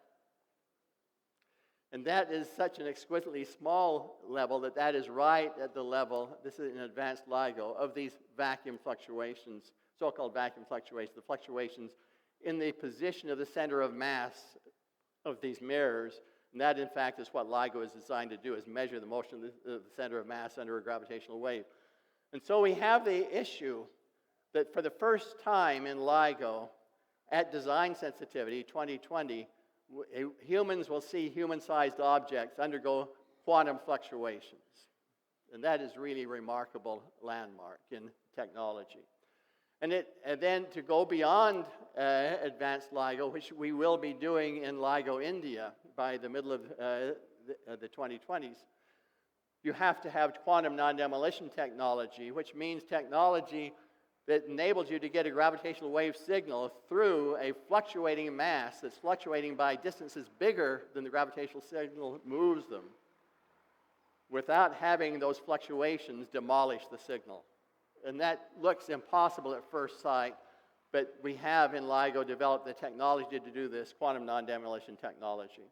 And that is such an exquisitely small level that is right at the level, this is an advanced LIGO, of these vacuum fluctuations, so-called vacuum fluctuations, the fluctuations in the position of the center of mass of these mirrors. And that, in fact, is what LIGO is designed to do, is measure the motion of the center of mass under a gravitational wave. And so we have the issue that for the first time in LIGO, at design sensitivity 2020, humans will see human-sized objects undergo quantum fluctuations. And that is really a remarkable landmark in technology. And then to go beyond advanced LIGO, which we will be doing in LIGO India by the middle of the 2020s, you have to have quantum non-demolition technology, which means technology that enables you to get a gravitational wave signal through a fluctuating mass that's fluctuating by distances bigger than the gravitational signal moves them, without having those fluctuations demolish the signal. And that looks impossible at first sight, but we have in LIGO developed the technology to do this, quantum non-demolition technology.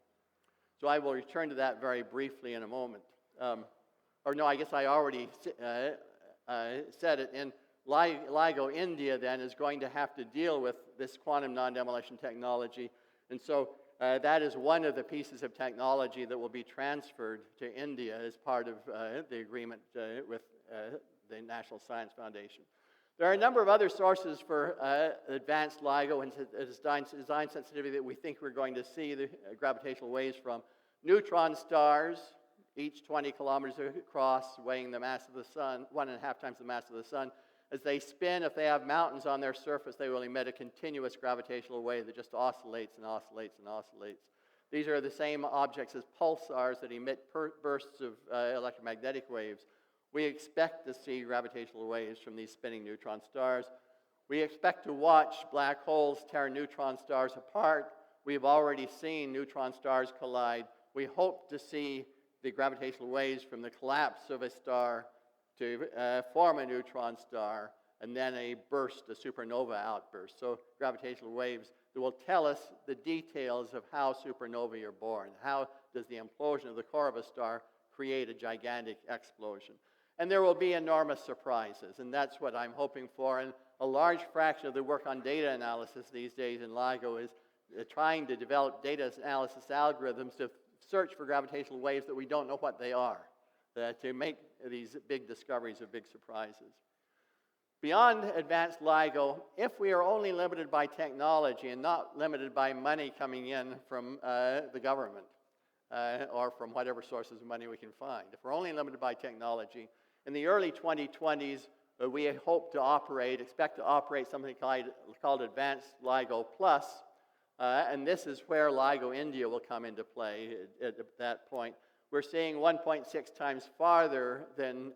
So I will return to that very briefly in a moment. Or no, I guess I already said it. In LIGO India then is going to have to deal with this quantum non-demolition technology. And so that is one of the pieces of technology that will be transferred to India as part of the agreement with the National Science Foundation. There are a number of other sources for advanced LIGO and design sensitivity that we think we're going to see the gravitational waves from. Neutron stars, each 20 kilometers across, weighing the mass of the sun, 1.5 times the mass of the sun. As they spin, if they have mountains on their surface, they will emit a continuous gravitational wave that just oscillates and oscillates and oscillates. These are the same objects as pulsars that emit bursts of electromagnetic waves. We expect to see gravitational waves from these spinning neutron stars. We expect to watch black holes tear neutron stars apart. We've already seen neutron stars collide. We hope to see the gravitational waves from the collapse of a star to form a neutron star, and then a burst, a supernova outburst. So gravitational waves that will tell us the details of how supernovae are born. How does the implosion of the core of a star create a gigantic explosion? And there will be enormous surprises, and that's what I'm hoping for. And a large fraction of the work on data analysis these days in LIGO is trying to develop data analysis algorithms to search for gravitational waves that we don't know what they are, to make these big discoveries of big surprises. Beyond advanced LIGO, if we are only limited by technology and not limited by money coming in from the government or from whatever sources of money we can find, if we're only limited by technology, in the early 2020s, we hope to expect to operate something called Advanced LIGO Plus, and this is where LIGO India will come into play at that point. We're seeing 1.6 times farther than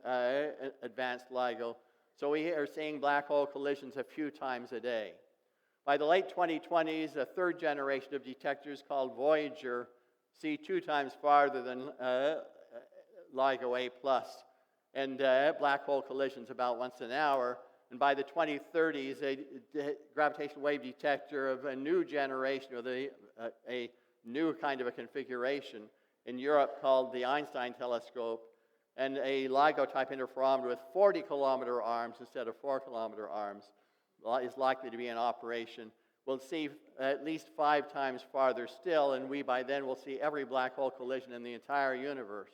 advanced LIGO, so we are seeing black hole collisions a few times a day. By the late 2020s, a third generation of detectors called Voyager see 2 times farther than LIGO A+, and black hole collisions about once an hour. And by the 2030s, a gravitational wave detector of a new generation, or a new kind of a configuration in Europe called the Einstein telescope, and a LIGO-type interferometer with 40-kilometer arms instead of 4-kilometer arms is likely to be in operation. We'll see at least 5 times farther still, and we by then will see every black hole collision in the entire universe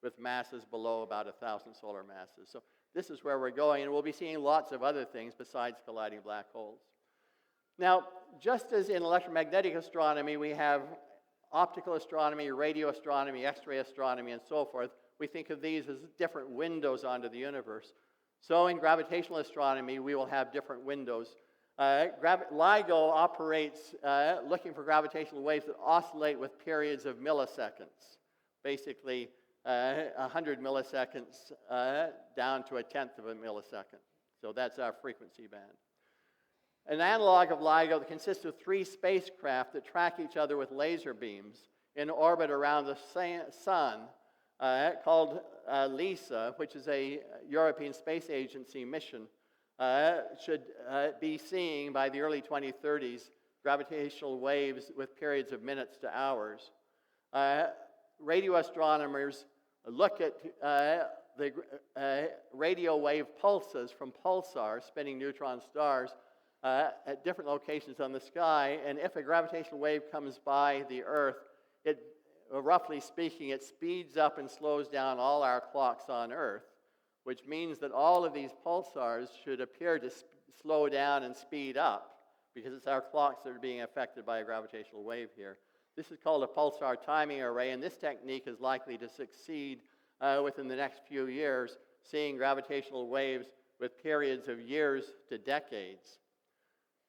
with masses below about 1,000 solar masses. So this is where we're going, and we'll be seeing lots of other things besides colliding black holes. Now, just as in electromagnetic astronomy, we have optical astronomy, radio astronomy, X-ray astronomy, and so forth. We think of these as different windows onto the universe. So in gravitational astronomy, we will have different windows. LIGO operates looking for gravitational waves that oscillate with periods of milliseconds, basically 100 milliseconds down to 1/10 of a millisecond. So that's our frequency band. An analog of LIGO that consists of 3 spacecraft that track each other with laser beams in orbit around the sun called LISA, which is a European Space Agency mission, should be seeing by the early 2030s gravitational waves with periods of minutes to hours. Radio astronomers look at the radio wave pulses from pulsars, spinning neutron stars, at different locations on the sky, and if a gravitational wave comes by the Earth, roughly speaking, it speeds up and slows down all our clocks on Earth, which means that all of these pulsars should appear to slow down and speed up, because it's our clocks that are being affected by a gravitational wave here. This is called a pulsar timing array, and this technique is likely to succeed within the next few years, seeing gravitational waves with periods of years to decades.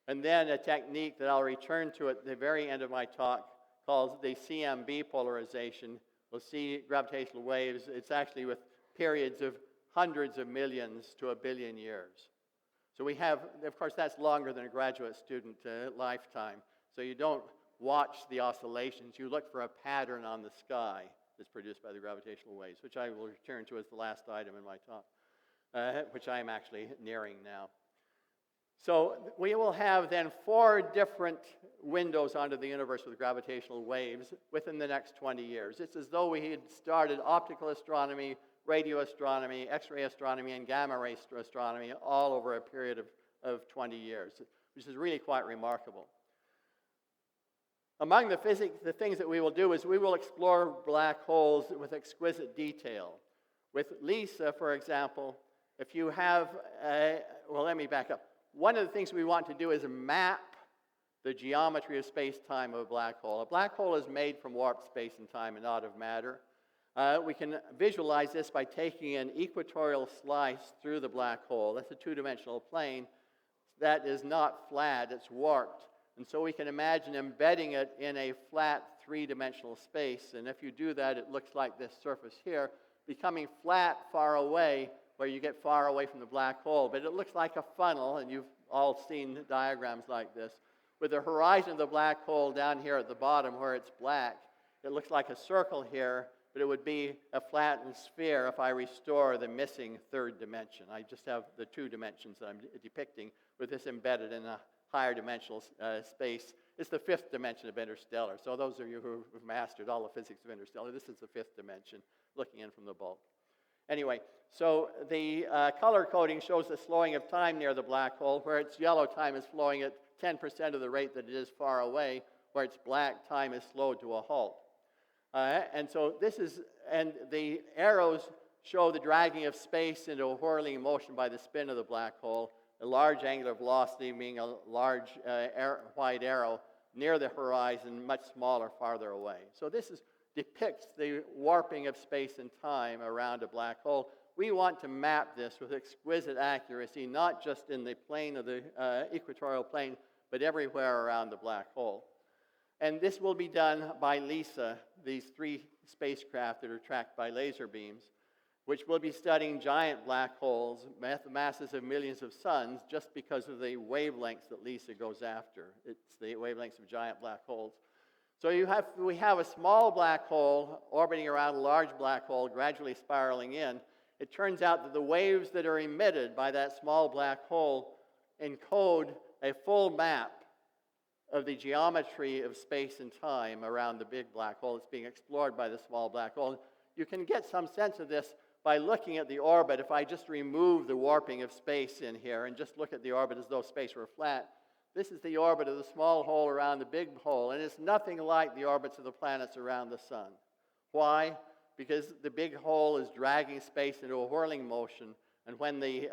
And then a technique that I'll return to at the very end of my talk called the CMB polarization. We'll see gravitational waves. It's actually with periods of hundreds of millions to a billion years. So we have, of course, that's longer than a graduate student lifetime. So you don't watch the oscillations. You look for a pattern on the sky that's produced by the gravitational waves, which I will return to as the last item in my talk, which I am actually nearing now. So we will have then 4 different windows onto the universe with gravitational waves within the next 20 years. It's as though we had started optical astronomy, radio astronomy, X-ray astronomy, and gamma ray astronomy all over a period of 20 years, which is really quite remarkable. Among the things that we will do is we will explore black holes with exquisite detail. With LISA, for example, if you have, well, let me back up. One of the things we want to do is map the geometry of space-time of a black hole. A black hole is made from warped space and time and not of matter. We can visualize this by taking an equatorial slice through the black hole. That's a 2-dimensional plane that is not flat, it's warped. And so we can imagine embedding it in a flat 3-dimensional space. And if you do that, it looks like this surface here, becoming flat far away, where you get far away from the black hole. But it looks like a funnel, and you've all seen diagrams like this, with the horizon of the black hole down here at the bottom where it's black. It looks like a circle here, but it would be a flattened sphere if I restore the missing 3rd dimension. I just have the 2 dimensions that I'm depicting with this embedded in a higher dimensional space. It's the 5th dimension of interstellar. So those of you who have mastered all the physics of interstellar, this is the 5th dimension, looking in from the bulk. Anyway, so the color coding shows the slowing of time near the black hole, where its yellow time is flowing at 10% of the rate that it is far away, where its black time is slowed to a halt. And so this is, and the arrows show the dragging of space into a whirling motion by the spin of the black hole, a large angular velocity being a large white arrow near the horizon, much smaller farther away. So this depicts the warping of space and time around a black hole. We want to map this with exquisite accuracy, not just in the plane of the equatorial plane, but everywhere around the black hole. And this will be done by LISA, these 3 spacecraft that are tracked by laser beams, which will be studying giant black holes, masses of millions of suns, just because of the wavelengths that LISA goes after. It's the wavelengths of giant black holes. So we have a small black hole orbiting around a large black hole, gradually spiraling in. It turns out that the waves that are emitted by that small black hole encode a full map of the geometry of space and time around the big black hole that's being explored by the small black hole. You can get some sense of this by looking at the orbit. If I just remove the warping of space in here and just look at the orbit as though space were flat, this is the orbit of the small hole around the big hole, and it's nothing like the orbits of the planets around the sun. Why? Because the big hole is dragging space into a whirling motion, and when the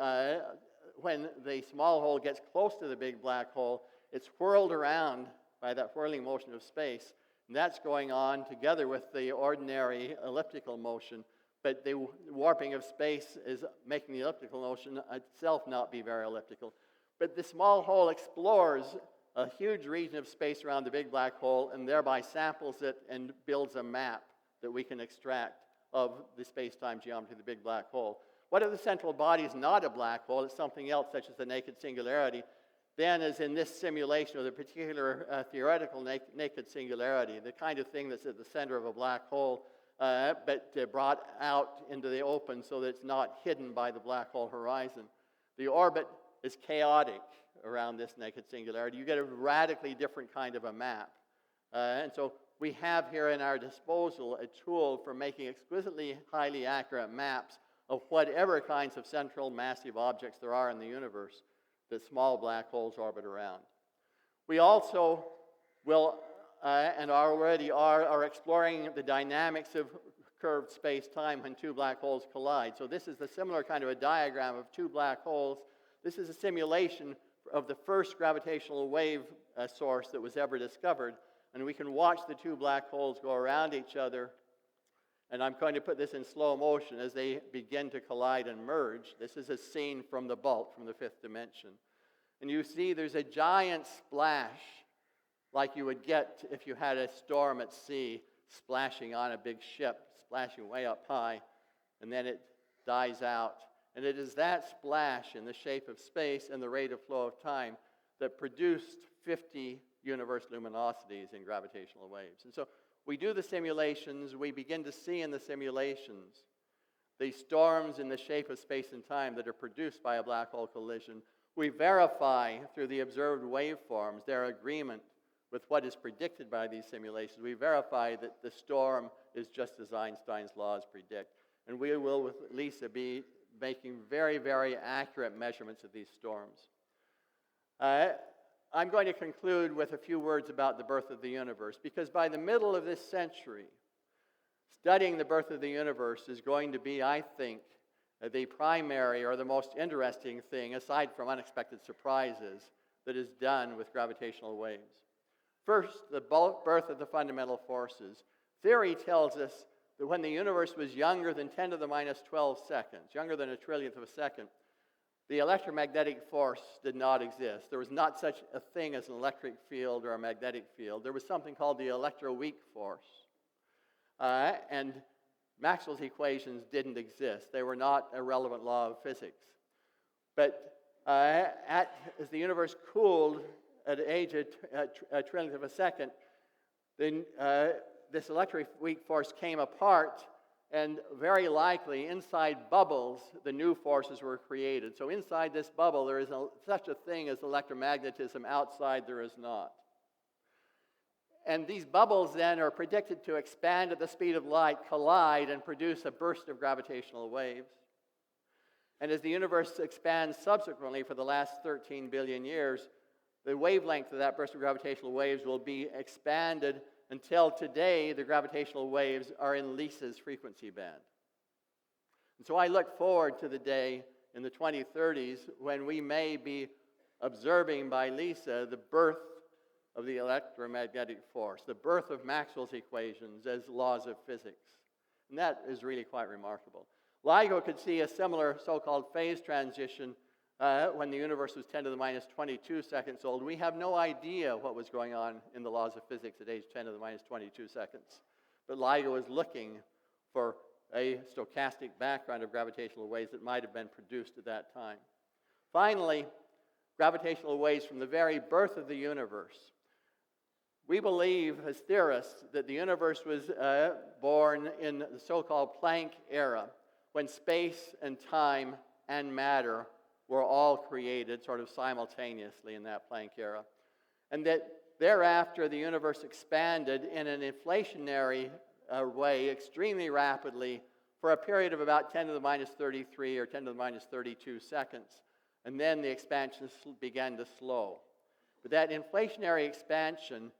small hole gets close to the big black hole, it's whirled around by that whirling motion of space, and that's going on together with the ordinary elliptical motion, but the warping of space is making the elliptical motion itself not be very elliptical. But the small hole explores a huge region of space around the big black hole and thereby samples it and builds a map that we can extract of the space-time geometry of the big black hole. What if the central body is not a black hole? It's something else, such as the naked singularity. then is in this simulation of the particular theoretical naked singularity, the kind of thing that's at the center of a black hole, but brought out into the open so that it's not hidden by the black hole horizon. The orbit is chaotic around this naked singularity. You get a radically different kind of a map. And so we have here in our disposal a tool for making exquisitely highly accurate maps of whatever kinds of central massive objects there are in the universe that small black holes orbit around. We also will, and already are exploring the dynamics of curved space-time when two black holes collide. So this is the similar kind of a diagram of two black holes. This is a simulation of the first gravitational wave source that was ever discovered. And we can watch the two black holes go around each other. And I'm going to put this in slow motion as they begin to collide and merge. This is a scene from the bulk, from the fifth dimension. And you see there's a giant splash like you would get if you had a storm at sea splashing on a big ship, splashing way up high, and then it dies out. And it is that splash in the shape of space and the rate of flow of time that produced 50 universe luminosities in gravitational waves. And so we do the simulations, we begin to see in the simulations the storms in the shape of space and time that are produced by a black hole collision. We verify through the observed waveforms their agreement with what is predicted by these simulations. We verify that the storm is just as Einstein's laws predict. And we will, with Lisa, be making very, very accurate measurements of these storms. I'm going to conclude with a few words about the birth of the universe, because by the middle of this century, studying the birth of the universe is going to be, I think, the primary or the most interesting thing, aside from unexpected surprises, that is done with gravitational waves. First, the birth of the fundamental forces. Theory tells us that when the universe was younger than 10 to the minus 12 seconds, younger than a trillionth of a second, the electromagnetic force did not exist. There was not such a thing as an electric field or a magnetic field. There was something called the electroweak force. And Maxwell's equations didn't exist. They were not a relevant law of physics. But as the universe cooled at an age of a trillionth of a second, then this electroweak force came apart, and very likely inside bubbles, the new forces were created. So inside this bubble, there is such a thing as electromagnetism. Outside, there is not. And these bubbles then are predicted to expand at the speed of light, collide, and produce a burst of gravitational waves. And as the universe expands subsequently for the last 13 billion years, the wavelength of that burst of gravitational waves will be expanded until today the gravitational waves are in Lisa's frequency band. And so I look forward to the day in the 2030s when we may be observing by Lisa the birth of the electromagnetic force, the birth of Maxwell's equations as laws of physics. And that is really quite remarkable. LIGO could see a similar so-called phase transition when the universe was 10 to the minus 22 seconds old. We have no idea what was going on in the laws of physics at age 10 to the minus 22 seconds. But LIGO is looking for a stochastic background of gravitational waves that might have been produced at that time. Finally, gravitational waves from the very birth of the universe. We believe, as theorists, that the universe was born in the so-called Planck era, when space and time and matter were all created sort of simultaneously in that Planck era. And that thereafter the universe expanded in an inflationary way extremely rapidly for a period of about 10 to the minus 33 or 10 to the minus 32 seconds. And then the expansion began to slow. But that inflationary expansion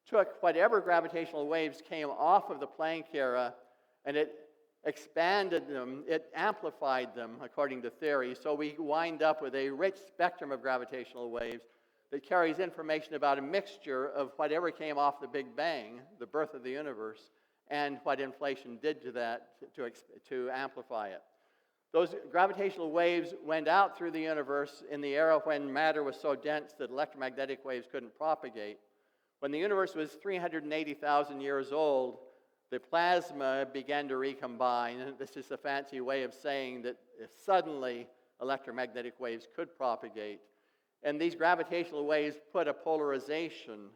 took whatever gravitational waves came off of the Planck era, and it expanded them, it amplified them, according to theory. So we wind up with a rich spectrum of gravitational waves that carries information about a mixture of whatever came off the Big Bang, the birth of the universe, and what inflation did to that to amplify it. Those gravitational waves went out through the universe in the era when matter was so dense that electromagnetic waves couldn't propagate. When the universe was 380,000 years old, the plasma began to recombine. And this is a fancy way of saying that if suddenly electromagnetic waves could propagate. And these gravitational waves put a polarization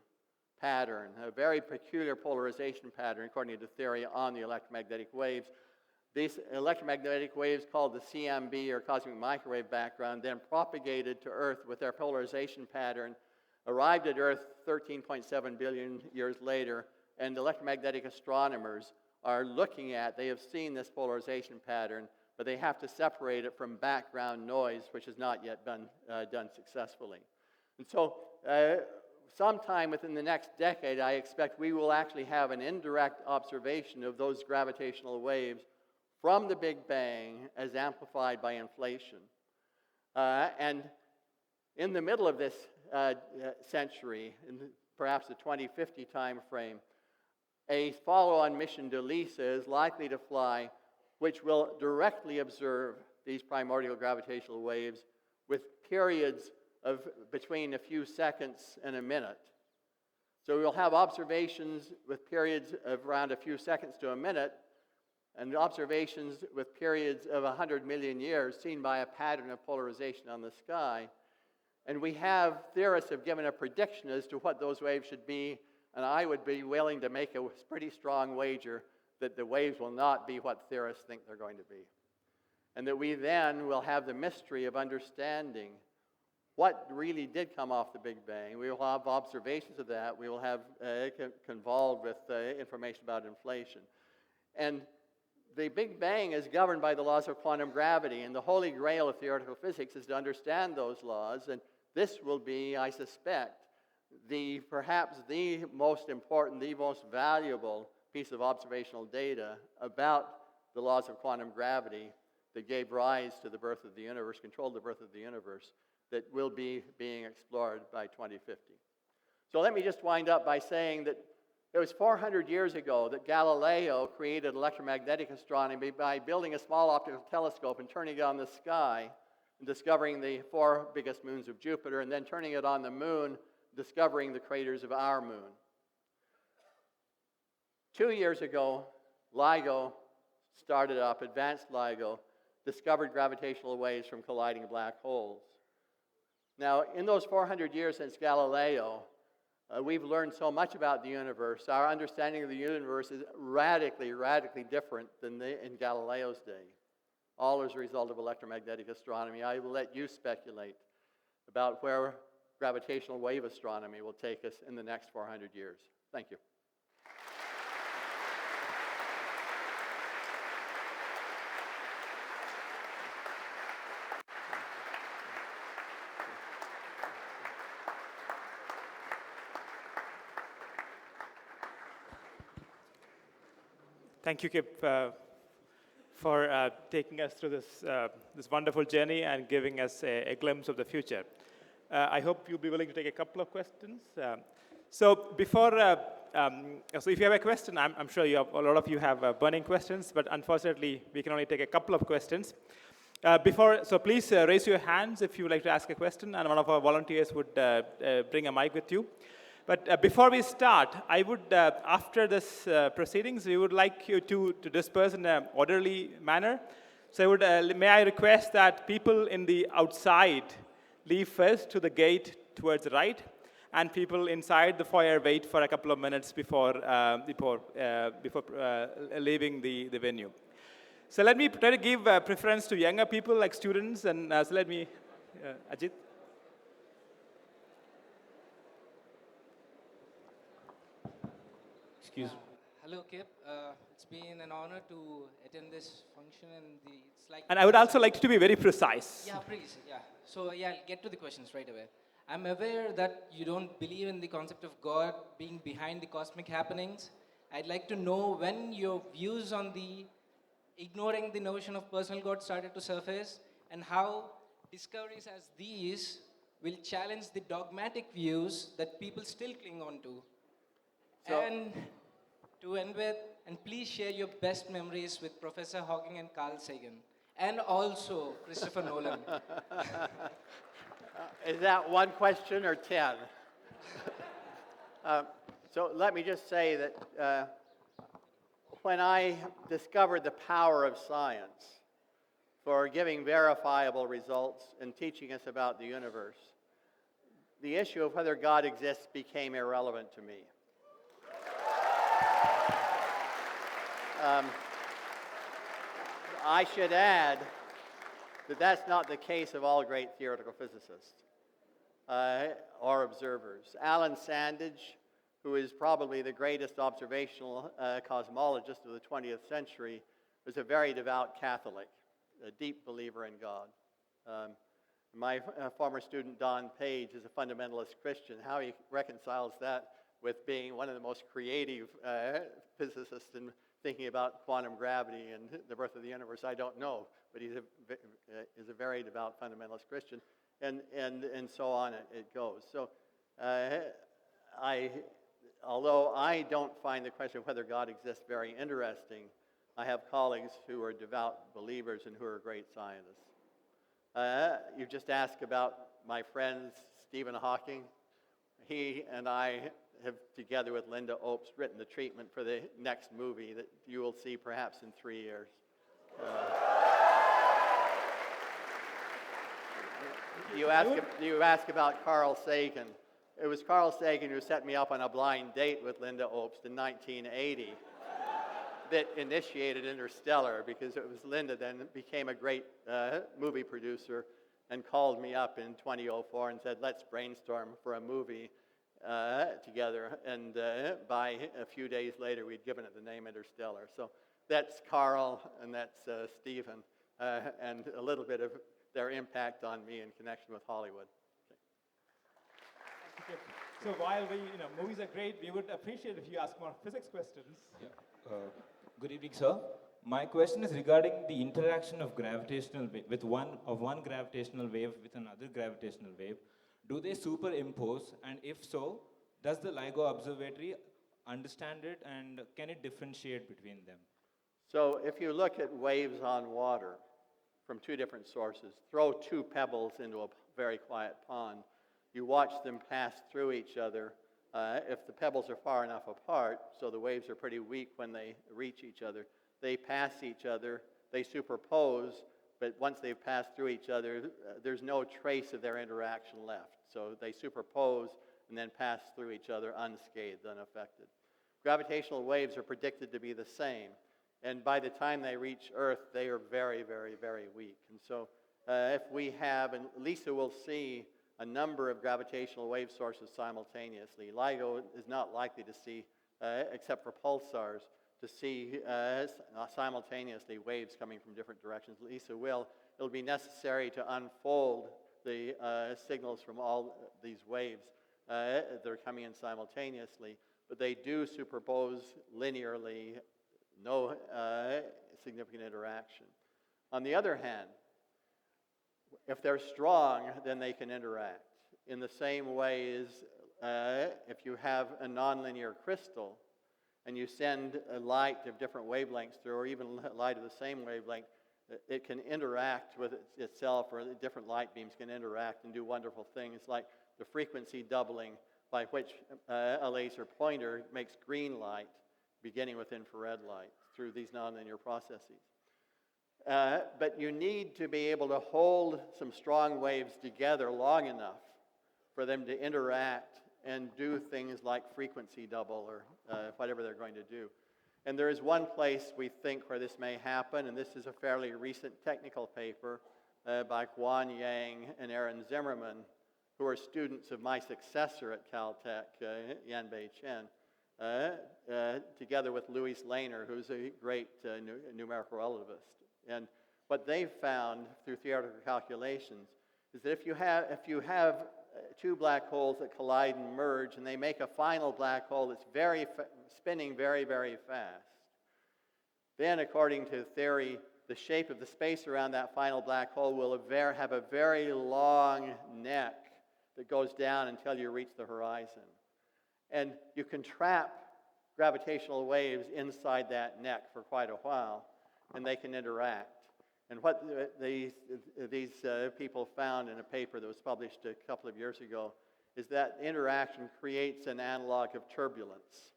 pattern, a very peculiar polarization pattern, according to the theory, on the electromagnetic waves. These electromagnetic waves, called the CMB, or cosmic microwave background, then propagated to Earth with their polarization pattern, arrived at Earth 13.7 billion years later, and electromagnetic astronomers are looking at, they have seen this polarization pattern, but they have to separate it from background noise, which has not yet been done successfully. And so sometime within the next decade, I expect we will actually have an indirect observation of those gravitational waves from the Big Bang as amplified by inflation. And in the middle of this century, in perhaps the 2050 time frame, a follow-on mission to LISA is likely to fly, which will directly observe these primordial gravitational waves with periods of between a few seconds and a minute. So we'll have observations with periods of around a few seconds to a minute, and observations with periods of 100 million years seen by a pattern of polarization on the sky. And we have, theorists have given a prediction as to what those waves should be, and I would be willing to make a pretty strong wager that the waves will not be what theorists think they're going to be. And that we then will have the mystery of understanding what really did come off the Big Bang. We will have observations of that. We will have convolved with information about inflation. And the Big Bang is governed by the laws of quantum gravity, and the holy grail of theoretical physics is to understand those laws, and this will be, I suspect, perhaps the most important, the most valuable piece of observational data about the laws of quantum gravity that gave rise to the birth of the universe, controlled the birth of the universe, that will be being explored by 2050. So let me just wind up by saying that it was 400 years ago that Galileo created electromagnetic astronomy by building a small optical telescope and turning it on the sky and discovering the 4 biggest moons of Jupiter, and then turning it on the moon, discovering the craters of our moon. 2 years ago, LIGO started up, Advanced LIGO, discovered gravitational waves from colliding black holes. Now, in those 400 years since Galileo, we've learned so much about the universe. Our understanding of the universe is radically, radically different than in Galileo's day, all as a result of electromagnetic astronomy. I will let you speculate about where gravitational wave astronomy will take us in the next 400 years. Thank you. Thank you, Kip, for taking us through this wonderful journey and giving us a glimpse of the future. I hope you'll be willing to take a couple of questions. So if you have a question, I'm sure a lot of you have burning questions, but unfortunately, we can only take a couple of questions. So please raise your hands if you would like to ask a question, and one of our volunteers would bring a mic with you. But before we start, I would, after this proceedings, we would like you to disperse in an orderly manner. So may I request that people in the outside leave first to the gate towards the right, and people inside the foyer wait for a couple of minutes before leaving the venue. So let me try to give preference to younger people like students, and so let me, Ajit. Excuse me. Hello, Kip. It's been an honor to attend this function, it's like. And I would also like to be very precise. Yeah, please. Yeah. So I'll get to the questions right away. I'm aware that you don't believe in the concept of God being behind the cosmic happenings. I'd like to know when your views on ignoring the notion of personal God started to surface, and how discoveries as these will challenge the dogmatic views that people still cling on to. And to end with, and please share your best memories with Professor Hawking and Carl Sagan, and also Christopher Nolan. Is that one question or 10? So let me just say that when I discovered the power of science for giving verifiable results and teaching us about the universe, the issue of whether God exists became irrelevant to me. I should add that that's not the case of all great theoretical physicists or observers. Alan Sandage, who is probably the greatest observational cosmologist of the 20th century, was a very devout Catholic, a deep believer in God. My former student, Don Page, is a fundamentalist Christian. How he reconciles that with being one of the most creative physicists in thinking about quantum gravity and the birth of the universe, I don't know. But he's a very devout fundamentalist Christian, and so on it goes. So although I don't find the question of whether God exists very interesting, I have colleagues who are devout believers and who are great scientists. You just asked about my friend Stephen Hawking. He and I have, together with Linda Opes, written the treatment for the next movie that you will see perhaps in 3 years. You ask about Carl Sagan. It was Carl Sagan who set me up on a blind date with Linda Opes in 1980 that initiated Interstellar, because it was Linda then became a great movie producer and called me up in 2004 and said, let's brainstorm for a movie together. And by a few days later, we'd given it the name Interstellar. So that's Carl and that's Stephen, and a little bit of their impact on me in connection with Hollywood. Okay. So while movies are great, we would appreciate if you ask more physics questions. Yeah. Good evening, sir. My question is regarding the interaction of gravitational with one gravitational wave with another gravitational wave. Do they superimpose? And if so, does the LIGO observatory understand it, and can it differentiate between them? So if you look at waves on water from two different sources, throw two pebbles into a very quiet pond, you watch them pass through each other. If the pebbles are far enough apart, so the waves are pretty weak when they reach each other, they pass each other, they superpose, but once they've passed through each other, there's no trace of their interaction left. So they superpose and then pass through each other unscathed, unaffected. Gravitational waves are predicted to be the same, and by the time they reach Earth, they are very, very, very weak. And so if we have, and Lisa will see a number of gravitational wave sources simultaneously. LIGO is not likely to see, except for pulsars, to see simultaneously waves coming from different directions. Lisa will. It'll be necessary to unfold the signals from all these waves that are coming in simultaneously, but they do superpose linearly, no significant interaction. On the other hand, if they're strong, then they can interact. In the same way as if you have a nonlinear crystal and you send a light of different wavelengths through, or even light of the same wavelength, it can interact with itself, or the different light beams can interact and do wonderful things, like the frequency doubling by which a laser pointer makes green light, beginning with infrared light, through these nonlinear processes. But you need to be able to hold some strong waves together long enough for them to interact and do things like frequency double or whatever they're going to do. And there is one place we think where this may happen, and this is a fairly recent technical paper by Guan Yang and Aaron Zimmerman, who are students of my successor at Caltech, Yanbei Chen, together with Louis Lehner, who's a great numerical relativist. And what they've found through theoretical calculations is that if you have two black holes that collide and merge, and they make a final black hole that's spinning very, very fast, then according to theory, the shape of the space around that final black hole will have a very long neck that goes down until you reach the horizon. And you can trap gravitational waves inside that neck for quite a while, and they can interact. And what these people found in a paper that was published a couple of years ago is that interaction creates an analog of turbulence,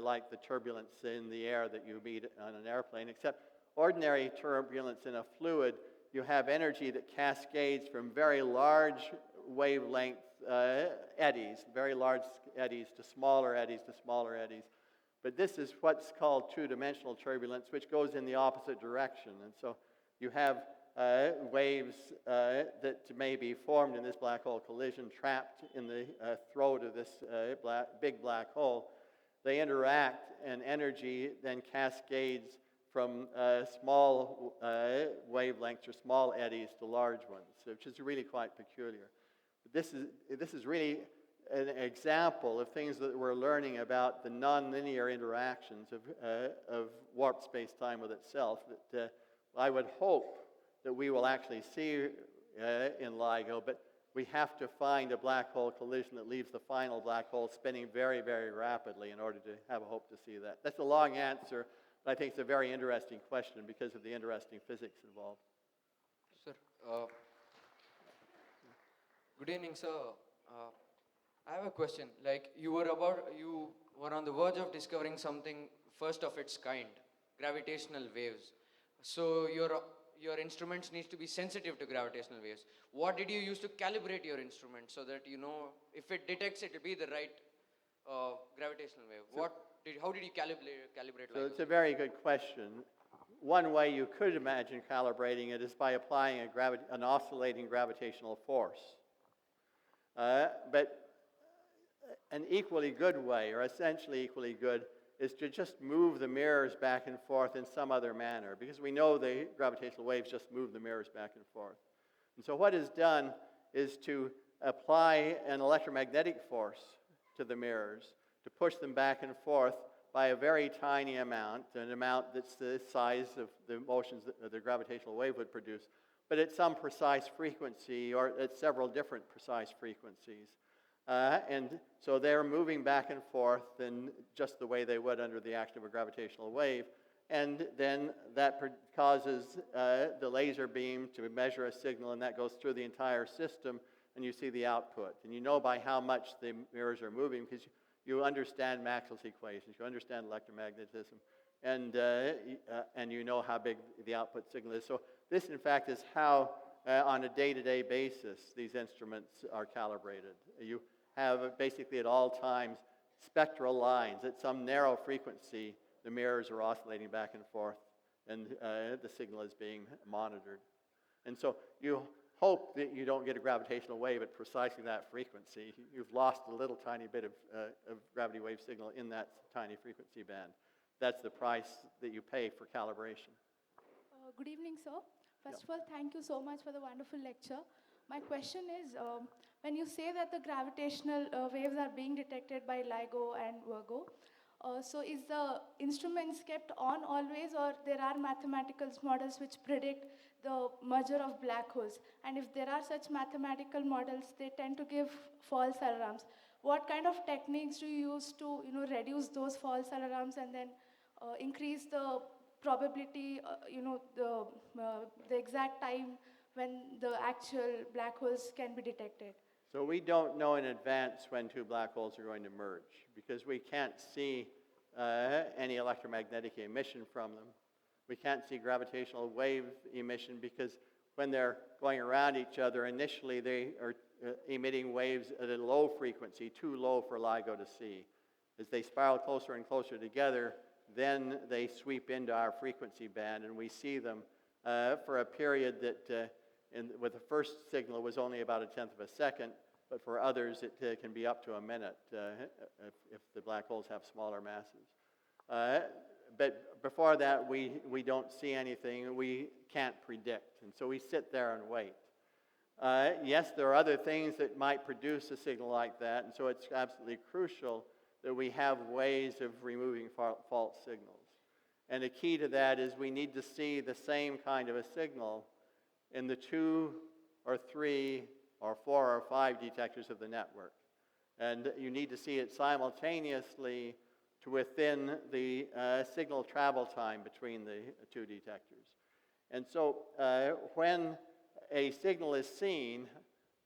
like the turbulence in the air that you meet on an airplane, except ordinary turbulence in a fluid, you have energy that cascades from very large wavelength eddies, very large eddies to smaller eddies to smaller eddies. But this is what's called two-dimensional turbulence, which goes in the opposite direction. And so you have waves that may be formed in this black hole collision, trapped in the throat of this big black hole. They interact, and energy then cascades from small wavelengths or small eddies to large ones, which is really quite peculiar. This is really an example of things that we're learning about the nonlinear interactions of warped space-time with itself that I would hope that we will actually see in LIGO, but we have to find a black hole collision that leaves the final black hole spinning very, very rapidly in order to have a hope to see that. That's a long answer, but I think it's a very interesting question because of the interesting physics involved. Sir, good evening, sir. I have a question. Like you were on the verge of discovering something first of its kind, gravitational waves. So your instruments need to be sensitive to gravitational waves. What did you use to calibrate your instrument so that you know if it detects it will be the right gravitational wave? How did you calibrate? So it's a very good question. One way you could imagine calibrating it is by applying an oscillating gravitational force. But an equally good way, or essentially equally good, is to just move the mirrors back and forth in some other manner, because we know the gravitational waves just move the mirrors back and forth. And so what is done is to apply an electromagnetic force to the mirrors to push them back and forth by a very tiny amount, an amount that's the size of the motions that the gravitational wave would produce, but at some precise frequency or at several different precise frequencies. And so they're moving back and forth in just the way they would under the action of a gravitational wave. And then that causes the laser beam to measure a signal, and that goes through the entire system, and you see the output. And you know by how much the mirrors are moving because you understand Maxwell's equations, you understand electromagnetism, and you know how big the output signal is. So this, in fact, is how, on a day-to-day basis, these instruments are calibrated. You have basically at all times spectral lines. At some narrow frequency, the mirrors are oscillating back and forth, and the signal is being monitored. And so you hope that you don't get a gravitational wave at precisely that frequency. You've lost a little tiny bit of gravity wave signal in that tiny frequency band. That's the price that you pay for calibration. Good evening, sir. First of all, thank you so much for the wonderful lecture. My question is, when you say that the gravitational waves are being detected by LIGO and Virgo, so is the instruments kept on always, or there are mathematical models which predict the merger of black holes? And if there are such mathematical models, they tend to give false alarms. What kind of techniques do you use to reduce those false alarms and then increase the probability, the exact time when the actual black holes can be detected? So we don't know in advance when two black holes are going to merge because we can't see any electromagnetic emission from them. We can't see gravitational wave emission because when they're going around each other, initially they are emitting waves at a low frequency, too low for LIGO to see. As they spiral closer and closer together, then they sweep into our frequency band, and we see them for a period that with the first signal was only about 1/10 of a second, but for others it can be up to a minute if the black holes have smaller masses. But before that, we don't see anything. We can't predict, and so we sit there and wait. Yes, there are other things that might produce a signal like that, and so it's absolutely crucial that we have ways of removing false signals. And the key to that is we need to see the same kind of a signal in the 2 or 3 or 4 or 5 detectors of the network. And you need to see it simultaneously to within the signal travel time between the two detectors. And so when a signal is seen,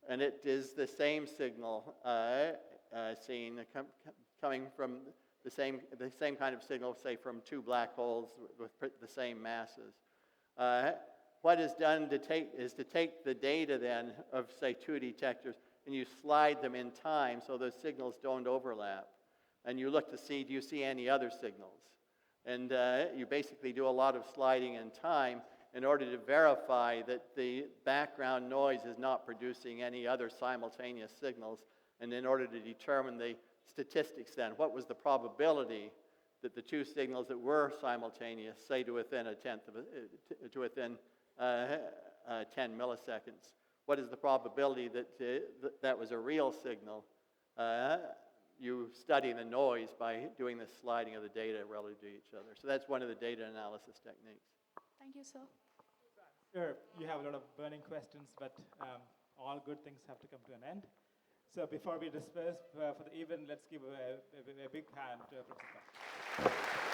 and it is the same signal seen coming from the same kind of signal, say from two black holes with the same masses. What is done is to take the data then of, say, two detectors and you slide them in time so the signals don't overlap. And you look to see, do you see any other signals? And you basically do a lot of sliding in time in order to verify that the background noise is not producing any other simultaneous signals, and in order to determine the statistics then, what was the probability that the two signals that were simultaneous, say to within 10 milliseconds, what is the probability that that was a real signal? You study the noise by doing the sliding of the data relative to each other. So that's one of the data analysis techniques. Thank you, sir. Sure, you have a lot of burning questions, but all good things have to come to an end. So before we disperse for the event, let's give a big hand to Professor Thorne.